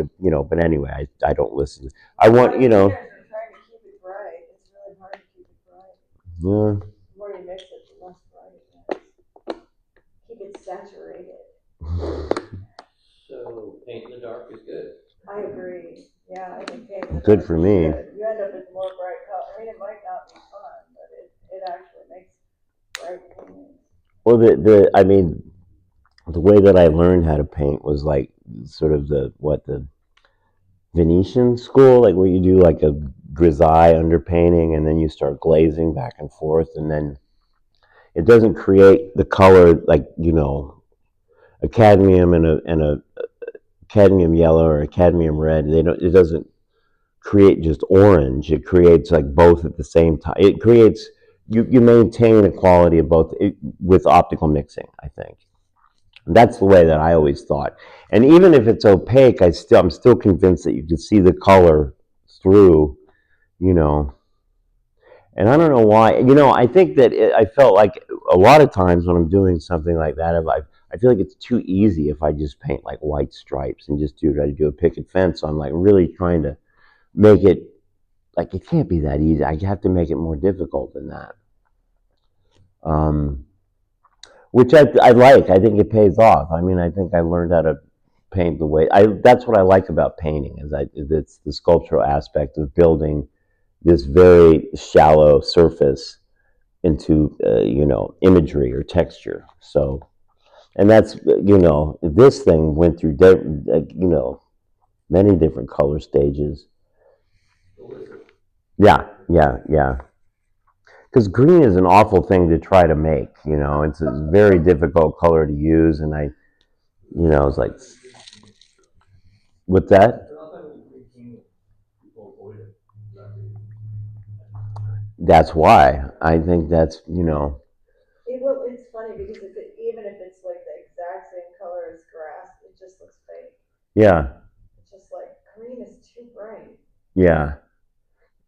but anyway, I don't listen. I want, Painters are trying to keep it bright. It's really hard to keep it bright. yeah, The more you mix it, the less bright it is. Keep it saturated. So paint in the dark is good. I agree. Yeah, I think paint in the good dark for is me. good. You end up with more bright color. I mean, it might not be fun, but it actually makes bright paintings. Well, I mean, the way that I learned how to paint was like sort of the Venetian school, like where you do like a grisaille underpainting and then you start glazing back and forth, and then it doesn't create the color like a cadmium and a cadmium yellow or a cadmium red. It doesn't create just orange. It creates like both at the same time. It creates you maintain a quality of both with optical mixing, I think. That's the way that I always thought. And even if it's opaque, I'm still convinced that you can see the color through, you know. And I don't know why. I think that I felt like a lot of times when I'm doing something like that, if I feel like it's too easy if I just paint like white stripes and just do a picket fence. So I'm like really trying to make it like it can't be that easy. I have to make it more difficult than that. Um, which I like. I think it pays off. I mean, I think I learned how to paint the way that's what I like about painting is it's the sculptural aspect of building this very shallow surface into imagery or texture. So, and that's this thing went through many different color stages. Yeah, yeah, yeah. Because green is an awful thing to try to make. It's a very difficult color to use, and it's like, what's that? That's why I think that's. It's funny because even if it's like the exact same color as grass, it just looks fake. Yeah, It's just like green is too bright. yeah.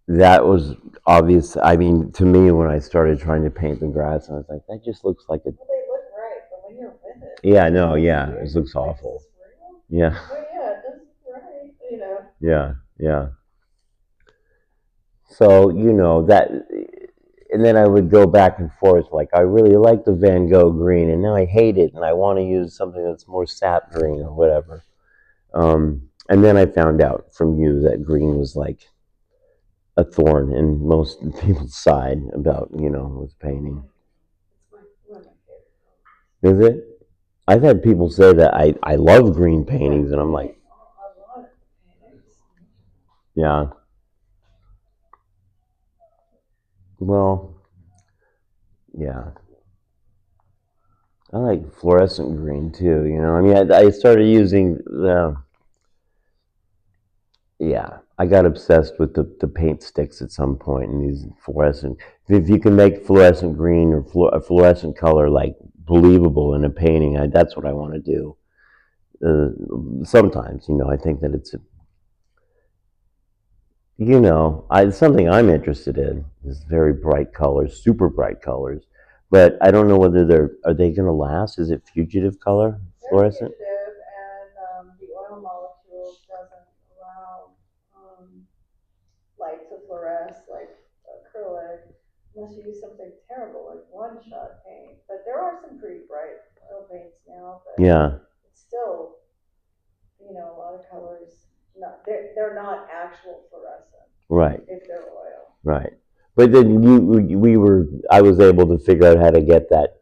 That was obvious. I mean, to me, when I started trying to paint the grass, I was like, that just looks like a. Well, they look right, but when you're with it, Yeah, no, yeah, weird. it looks Like, awful. is this real? Yeah, Oh yeah, it does look right. yeah, yeah. So that, and then I would go back and forth. Like I really like the Van Gogh green, and now I hate it, and I want to use something that's more sap green or whatever. And then I found out from you that green was like a thorn in most people's side about with painting. It's one of my favorite colors. Is it? I've had people say that I love green paintings, and I'm like, A lot of paintings. yeah. Well, yeah. I like fluorescent green too. I mean, I started using the. Yeah, I got obsessed with the paint sticks at some point, and these fluorescent. If you can make fluorescent green or a fluorescent color like believable in a painting, that's what I want to do. Sometimes, I think that it's something I'm interested in. Is very bright colors, super bright colors, but I don't know whether are they going to last? Is it fugitive color, They're fluorescent? fugitive, and the oil molecule doesn't allow light to fluoresce like acrylic unless you use something terrible like one-shot paint. But there are some pretty bright oil paints now, but Yeah, it's still, a lot of colors. Not they're not actual fluorescent right. if they're oil. Right. But then I was able to figure out how to get that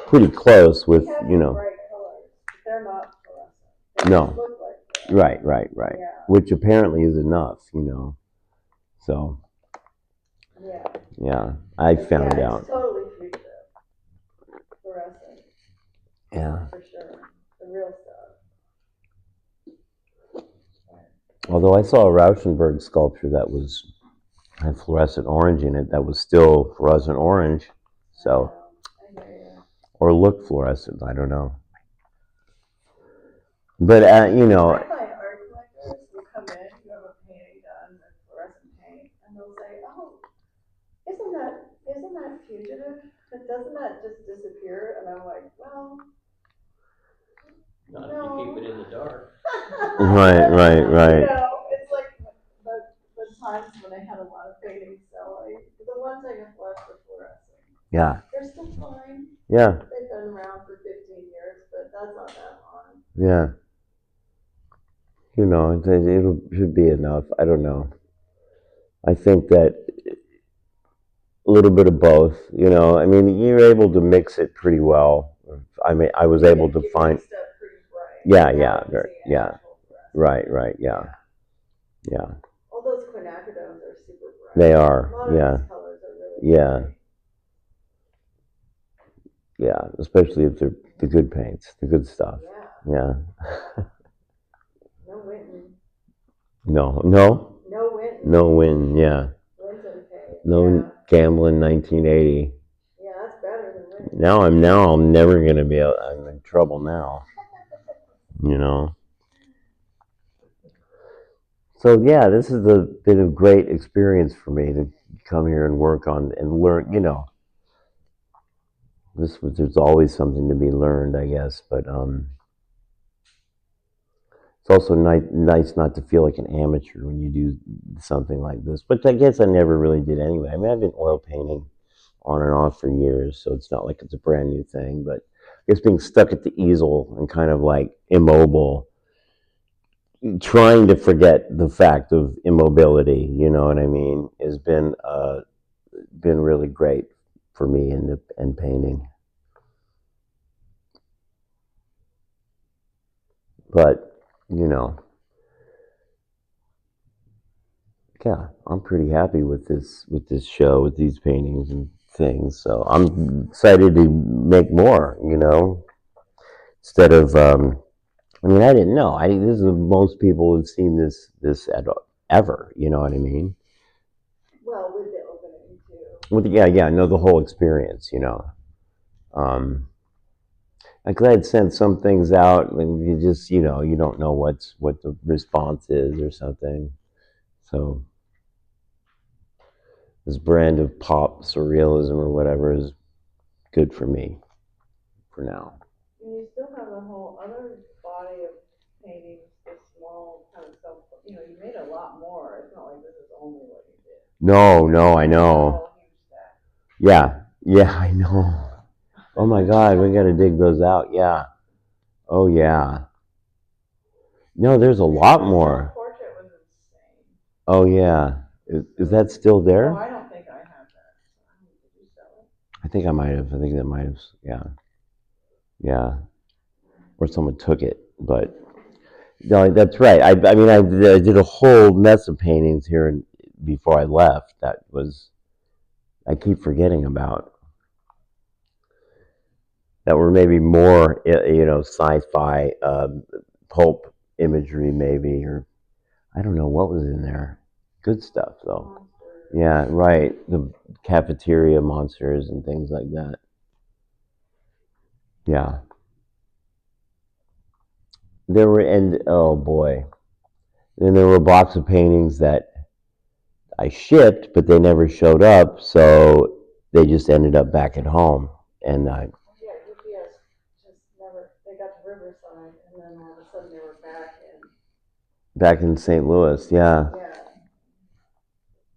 pretty close with, We have some bright colors, but they're not fluorescent. They No. just look like right. Yeah. Which apparently is enough, So, Yeah. I found It's out. totally fugitive. Fluorescent, Yeah. for sure. The real stuff. Although I saw a Rauschenberg sculpture that had fluorescent orange in it, that was still fluorescent orange. So, I hear you. or looked fluorescent, I don't know. But, I find art collectors will come in who have a painting done with fluorescent paint, and they'll say, "Oh, isn't that fugitive? Doesn't that just disappear?" And I'm like, "Well, Not if no." you keep it in the dark. Right. It's like the times when I had a lot of paintings selling. The ones I have left are fluorescent. Yeah. They're still fine. Yeah. They've been around for 15 years, but that's not that long. Yeah. It should be enough. I don't know. I think that a little bit of both, I mean, you're able to mix it pretty well. I was able to find. Yeah, right, yeah. All those quinacridones are super bright. They are, A lot of yeah, these colors are really yeah, bright. especially if they're the good paints, the good stuff. Yeah. No Winton. No, yeah. Winton paint. No Gamblin 1980. Yeah, that's better than Winton. Now I'm never gonna be able. I'm in trouble now. So yeah, this has been a great experience for me to come here and work on and learn. There's always something to be learned, I guess. But it's also nice not to feel like an amateur when you do something like this. But I guess I never really did anyway. I mean, I've been oil painting on and off for years, so it's not like it's a brand new thing. But I guess being stuck at the easel and kind of like immobile, trying to forget the fact of immobility, you know what I mean, has been really great for me in painting. But yeah, I'm pretty happy with this show, with these paintings and things. So I'm excited to make more. Instead of I mean, I didn't know. This is the most people have seen this ever. You know what I mean? Well, with the opening too. No, the whole experience. I'm glad I'd sent some things out, and you just you don't know what the response is or something. So this brand of pop surrealism or whatever is good for me for now. And you still have a whole other body of paintings, the small kind of stuff. You made a lot more. It's not like this is only what you did. No, I know. Yeah, I know. Oh my God, we got to dig those out. Yeah. Oh yeah. No, there's a lot more. Portrait was insane. Oh yeah. Is that still there? No, I don't think I have that. Did you sell it? I think I might have. I think that might have. Yeah. Yeah. Or someone took it, but no, that's right. I mean, I did a whole mess of paintings here before I left. I keep forgetting about. That were maybe more, sci-fi, pulp imagery, maybe, or I don't know what was in there. Good stuff though. Monsters. Yeah, right. The cafeteria monsters and things like that. Yeah. There were, and oh boy. Then there were a box of paintings that I shipped, but they never showed up, so they just ended up back at home. And Yeah, UPS just never, they got to Riverside and then all of a sudden they were back in St. Louis, yeah. yeah.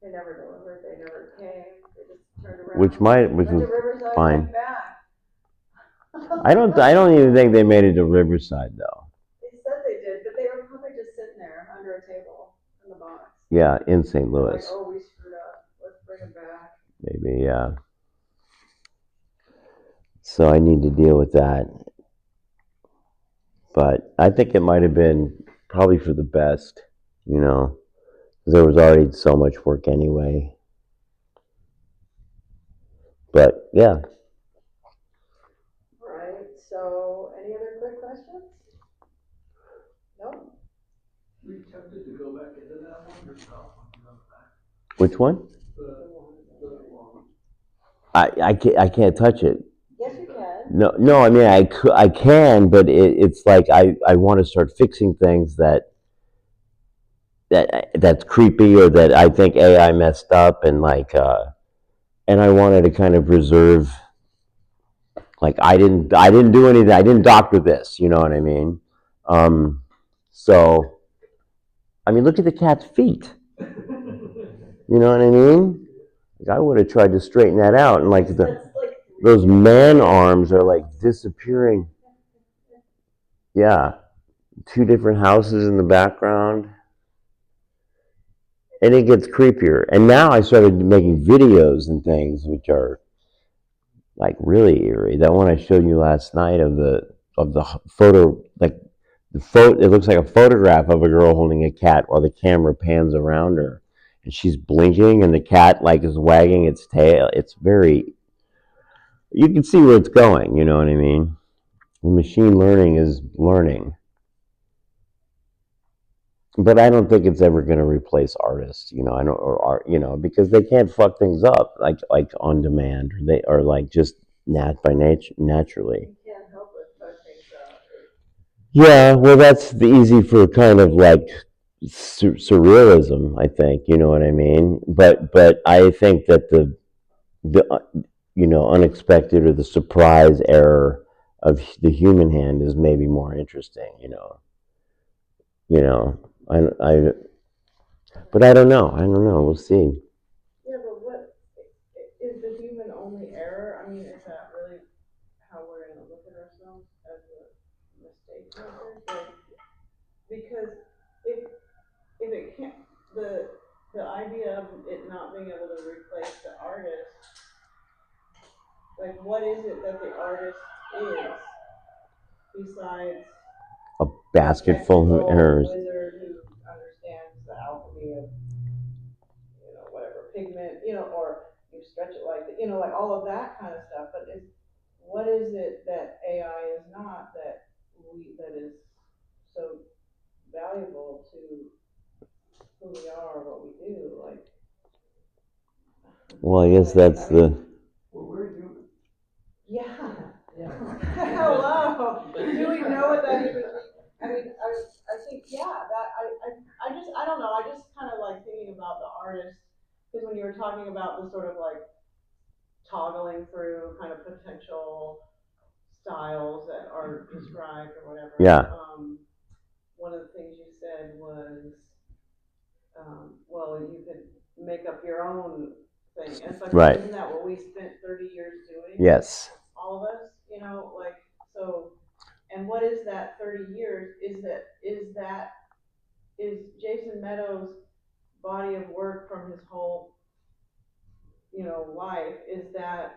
They never delivered, they never came, they just turned around. Which Went to was Riverside, fine. went back. I don't even think they made it to Riverside though. They said they did, but they were probably just sitting there under a table in the box. Yeah, in St. They're Louis. like, oh, we screwed up, let's bring them back. Maybe, yeah. So I need to deal with that. But I think it might have been probably for the best, you know, because there was already so much work anyway. But yeah. Right, so any other quick questions? Nope. Were you tempted to go back into that one yourself when you went back? Which one? The I can't touch it. Yes, you can. No. I mean, I can, but it's like I want to start fixing things that's creepy or that I think AI messed up, and and I wanted to kind of reserve. Like I didn't do anything. I didn't doctor this. You know what I mean? So I mean, look at the cat's feet. You know what I mean? Like, I would have tried to straighten that out, and like those man arms are like disappearing. Yeah, two different houses in the background, and it gets creepier. And now I started making videos and things, which are like really eerie. That one I showed you last night of the photo, like the photo. It looks like a photograph of a girl holding a cat while the camera pans around her, and she's blinking, and the cat like is wagging its tail. It's very. You can see where it's going. You know what I mean? The machine learning is learning. But I don't think it's ever going to replace artists, you know. I don't, or art, you know, because they can't fuck things up like on demand, or they are like just by nature naturally. You can't help it, but things up. Yeah, well, that's the easy for kind of like surrealism, I think. You know what I mean? But I think that the you know, unexpected or the surprise error of the human hand is maybe more interesting. You know, but I don't know. I don't know. We'll see. Yeah, but what is the human only error? I mean, is that really how we're gonna look at ourselves as a mistake maker? Like, because if it can't, the idea of it not being able to replace the artist, like, what is it that the artist is besides A basket full of errors. wizard who understands the alchemy of, whatever pigment, or you stretch it like, like all of that kind of stuff. But what is it that AI is not that is so valuable to who we are, what we do, like. Well, I guess that's the. Well, we're human. Yeah. Hello. Do we know what that even means? I mean, I think, yeah, that I don't know. I just kind of like thinking about the artist, because when you were talking about the sort of like toggling through kind of potential styles that are described or whatever. Yeah. One of the things you said was, well, you could make up your own thing. And it's like, Right. isn't that what we spent 30 years doing? Yes. All of us, like, so, and what is that 30 years? Is Jason Meadows' body of work from his whole, life, is that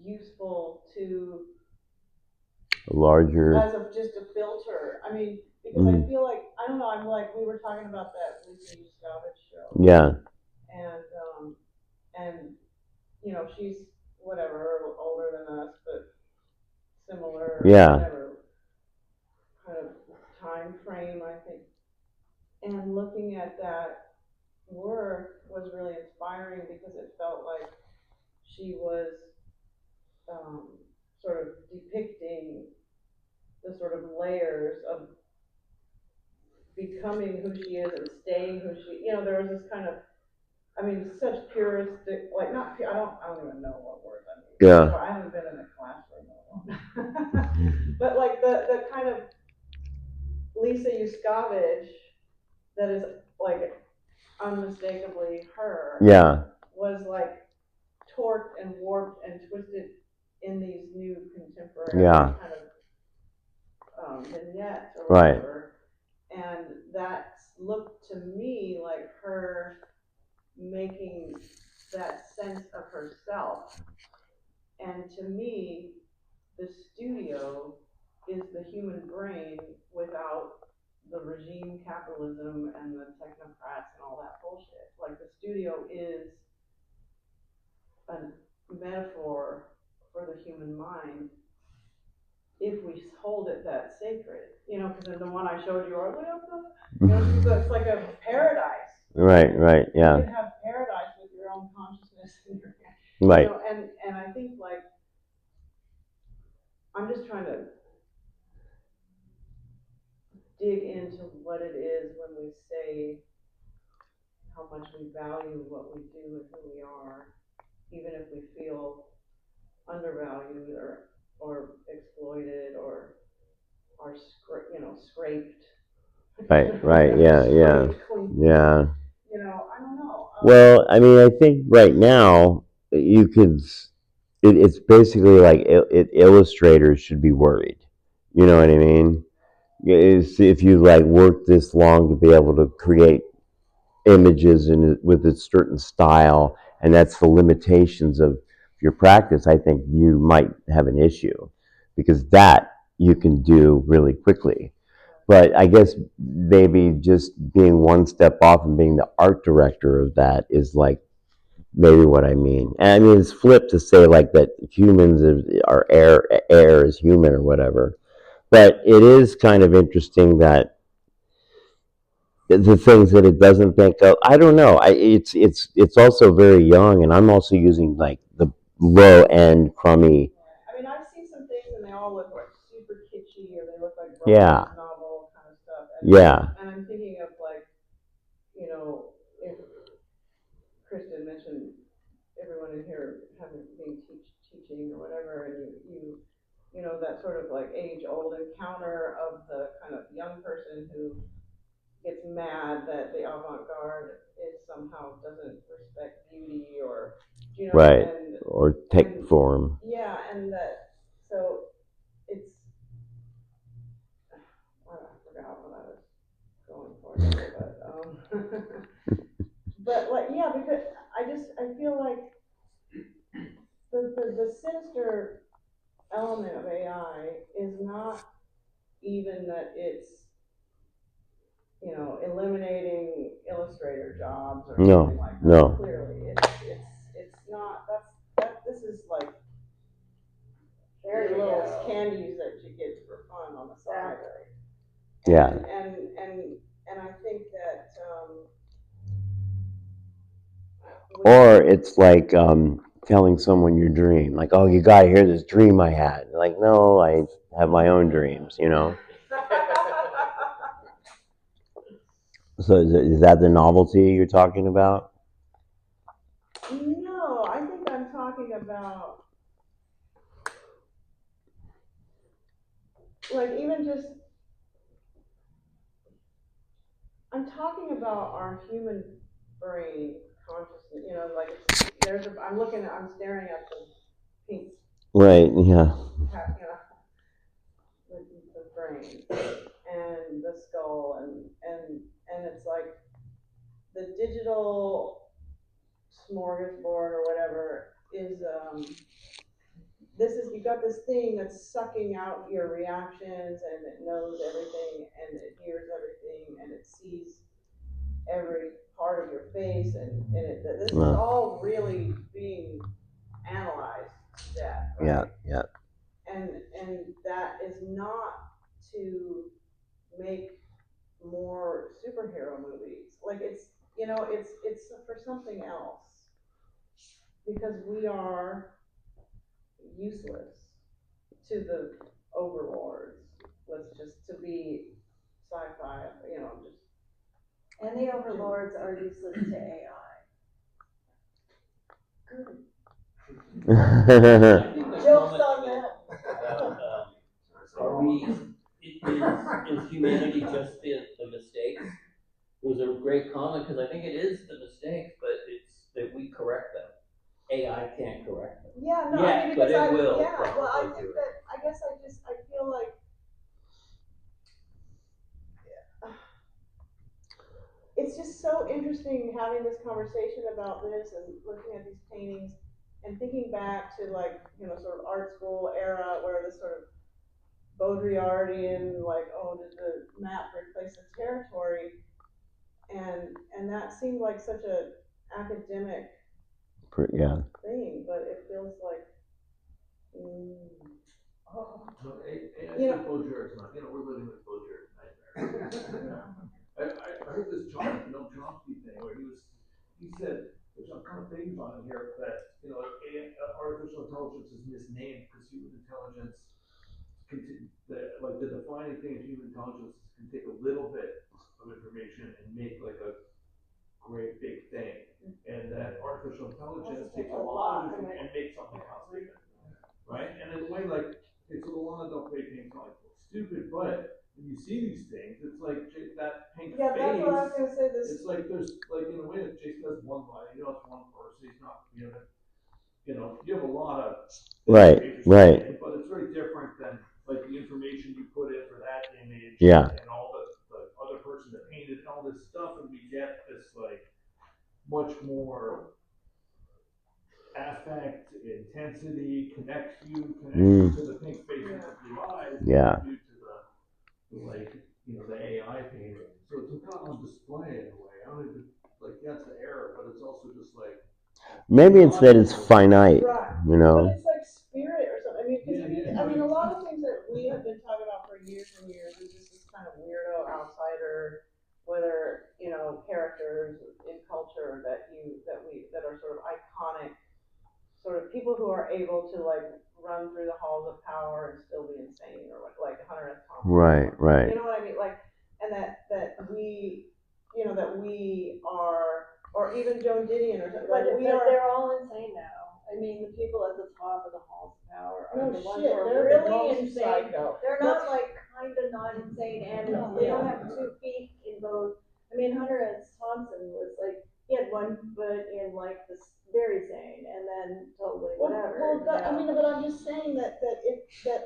useful to A larger. as of just a filter? I mean, because I feel like, I don't know, I'm like, we were talking about that Lucy Scovich show. Yeah. And she's whatever, older than us, but similar, Yeah. whatever, kind of at that work was really inspiring because it felt like she was sort of depicting the sort of layers of becoming who she is and staying who she, there was this kind of, I mean, such puristic, like not, I don't even know what words I mean. Yeah. So I haven't been in a classroom. But like the kind of Lisa Yuskavage that is like unmistakably her. Yeah. Was like torqued and warped and twisted in these new contemporary Yeah. kind of vignettes or Right. whatever. And that looked to me like her making that sense of herself. And to me, the studio is the human brain without the regime capitalism and the technocrats and all that bullshit. Like the studio is a metaphor for the human mind if we hold it that sacred, because in the one I showed you, it's like a paradise. Right, yeah. You can have paradise with your own consciousness and right. And I think like I'm just trying to dig into what it is when we say how much we value what we do and who we are, even if we feel undervalued or exploited or scraped. Right, yeah. I don't know. Well, I mean, I think right now you could. It's basically like illustrators should be worried. You know what I mean? If you like work this long to be able to create images and with a certain style, and that's the limitations of your practice, I think you might have an issue because that you can do really quickly. But I guess maybe just being one step off and being the art director of that is like maybe what I mean. And I mean, it's flipped to say like that humans are air is human or whatever. But it is kind of interesting that the things that it doesn't think of. I don't know. It's also very young, and I'm also using like the low end crummy. I mean, I've seen some things and they all look like super kitschy or they look like Yeah. romance novel kind of stuff. Yeah. And I'm thinking of like, if Kristen mentioned everyone in here having been teaching or whatever, and that sort of like age old encounter of the kind of young person who gets mad that the avant-garde is somehow doesn't respect beauty or Right. Or take form. Yeah, and that so it's I forgot what I was going for there, but like yeah, because I feel like the sinister element of AI is not even that it's eliminating illustrator jobs or something like that. No. Clearly, it's not. This is like very little candies that you get for fun on the side. Yeah. And I think that Or it's like telling someone your dream, like, "Oh, you gotta hear this dream I had." Like, no, I have my own dreams, So is that the novelty you're talking about? No, I think I'm talking about like even just I'm talking about our human brain consciousness. Like I'm staring at the pink. Right. Yeah. The brain and the skull and it's like the digital smorgasbord or whatever is you've got this thing that's sucking out your reactions and it knows everything and it hears everything and it sees every part of your face and this is all really being analyzed to death, right? Yeah. And that is not to make more superhero movies. Like something else. Because we are useless to the overlords. Let's just to be sci-fi, just. And the overlords are useless to AI. Good. I think the Jokes comment on that. about, are we, is humanity just the mistakes? Was a great comment, because I think it is the mistakes, but it's that we correct them. AI can't correct them. Yeah, no, Yeah, I mean, but because it will yeah, well, I probably think do it. that, I feel like, it's just so interesting having this conversation about this and looking at these paintings and thinking back to like, sort of art school era where this sort of Baudrillardian, like, oh, did the map replace the territory? And that seemed like such a academic Yeah. thing, but it feels like, oh, No, AI You know- like Baudrillard's not, we're living with Baudrillard's nightmare. I heard this Chomsky thing where he said, there's some kind of things on here that, artificial intelligence is misnamed because human intelligence the defining thing of human intelligence can take a little bit of information and make like a great big thing. And that artificial intelligence takes a lot of information and makes something else bigger. Right? And in a way, like, it's a lot of the paintings like stupid, but when you see these things, it's like that pink yeah, face. that's what I was gonna say, It's like there's like in a way that Jason has one line, it's one person, he's not you have a lot of Right, right. in, but it's very different than like the information you put in for that image Yeah. and all the other person that painted all this stuff, and we get this like much more affect, intensity, connects you to the pink face and the blue eyes Yeah. due to the AI painting. So it's kind of on display in a way. I don't even that's the error, but it's also just like Maybe it's that it's finite, right. you But it's like spirit or something. I mean, because Yeah. I mean, a lot of things that we have been talking about for years and years is just this kind of weirdo outsider, whether characters in culture that are sort of iconic, sort of people who are able to like run through the halls of power and still be insane, or like Hunter S. Thompson. Right, right. You know what I mean? Like, and that we, that we are, or even Joan Didion or something. Like They're all insane now. I mean, the people at the top of the halls of power are the ones who are they're really the most insane. psycho. They're not like kind of not insane, and they don't have 2 feet in both. I mean, Hunter S. Thompson was like, he had 1 foot in like this very sane, and then totally whatever. I mean, but I'm just saying that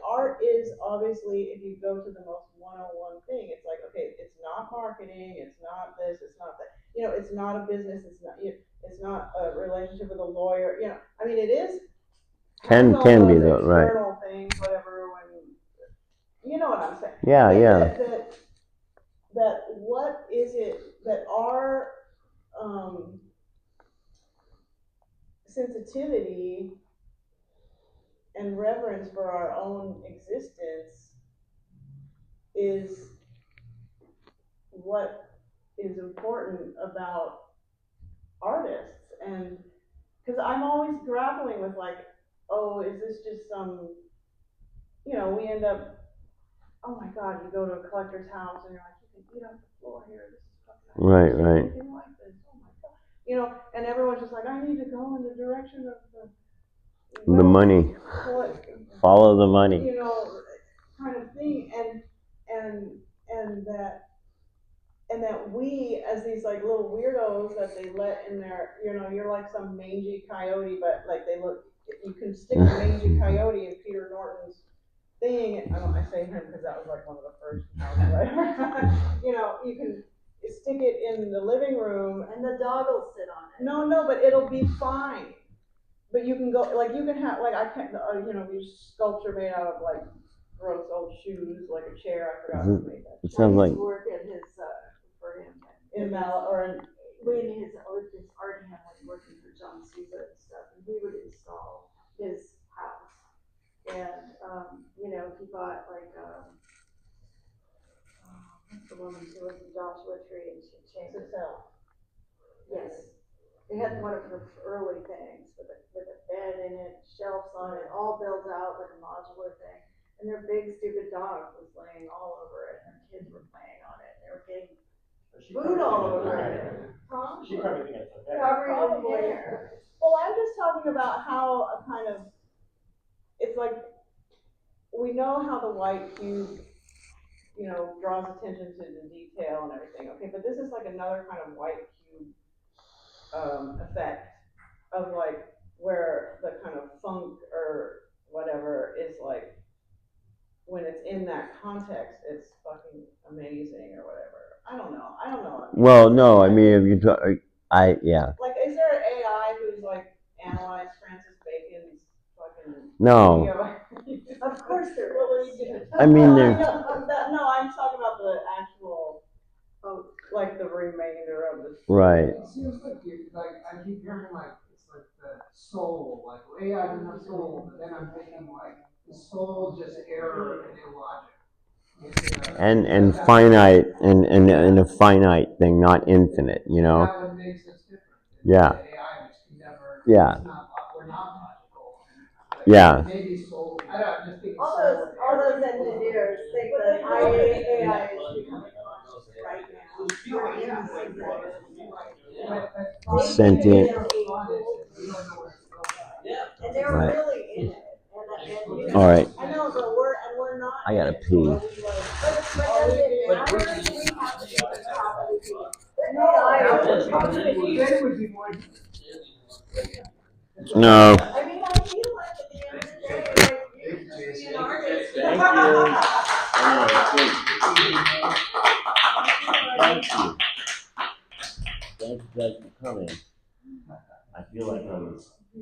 art is obviously, if you go to the most 101 thing, it's like, okay, it's not marketing, it's not this, it's not that, it's not a business, it's not a relationship with a lawyer, I mean, it is. Can be though, right? External things, whatever. When you know what I'm saying. Yeah, like yeah. That what is it that our sensitivity and reverence for our own existence is what is important about artists. And because I'm always grappling with like, oh, is this just some, we end up, oh my God, you go to a collector's house and you're like, you can eat off the floor here, this is fucking Right, right. anything like this, oh my God. And everyone's just like, I need to go in the direction of The money. Follow the money. Kind of thing, and that we, as these like little weirdos that they let in their, you're like some mangy coyote, but like you can stick a mangy coyote in Peter Norton's thing. I say him because that was like one of the first houses. You can stick it in the living room, and the dog will sit on it. No, but it'll be fine. But you can go, like, you can have, like, I can't, use sculpture made out of, like, gross old shoes, like a chair, I forgot who made that. It sounds like. I used to work at his, for him. In Mal, or in. When his art handling, working for John Sousa and stuff, and we would install his house. And, he bought, like, what's the woman who was in Joshua Tree, and she changed it. Cicel. Yes. They had one of her early things with a bed in it, shelves on it, all built out like a modular thing. And their big stupid dog was laying all over it, and kids were playing on it. They were getting food all over it. She probably thinks it's okay. Probably. Well, I'm just talking about how a kind of, it's like, we know how the white cube, you know, draws attention to the detail and everything, okay, but this is like another kind of white cube, effect of like, where the kind of funk or whatever is like, when it's in that context, it's fucking amazing or whatever. I don't know. Well, no, I mean, if you talk, yeah. Like, is there an AI who's like analyzed Francis Bacon's fucking No. video? Of course there is. I mean, No, there, I'm talking about the actual, like the remainder of the. right. It seems like I keep hearing like, it's like the soul, like AI doesn't have soul, but then I'm thinking like, the soul just error and illogic. And finite, and a finite thing, not infinite, you know? That what makes us different. Yeah. The AI which can never, Yeah. we're not logical. Yeah. Maybe soul, I don't know, I'm just thinking All soul. those engineers think that AI is becoming right now. Sentient. And they're Right. really in it. And you know, All right. I know, but we're not. I gotta in it, pee. so we like- but does it matter? We have to be properly. Then would be more. No. I mean, I feel like at the end of the day, like, you're just being an artist. Thank you. Thank you. Thank you guys for coming. I feel like I'm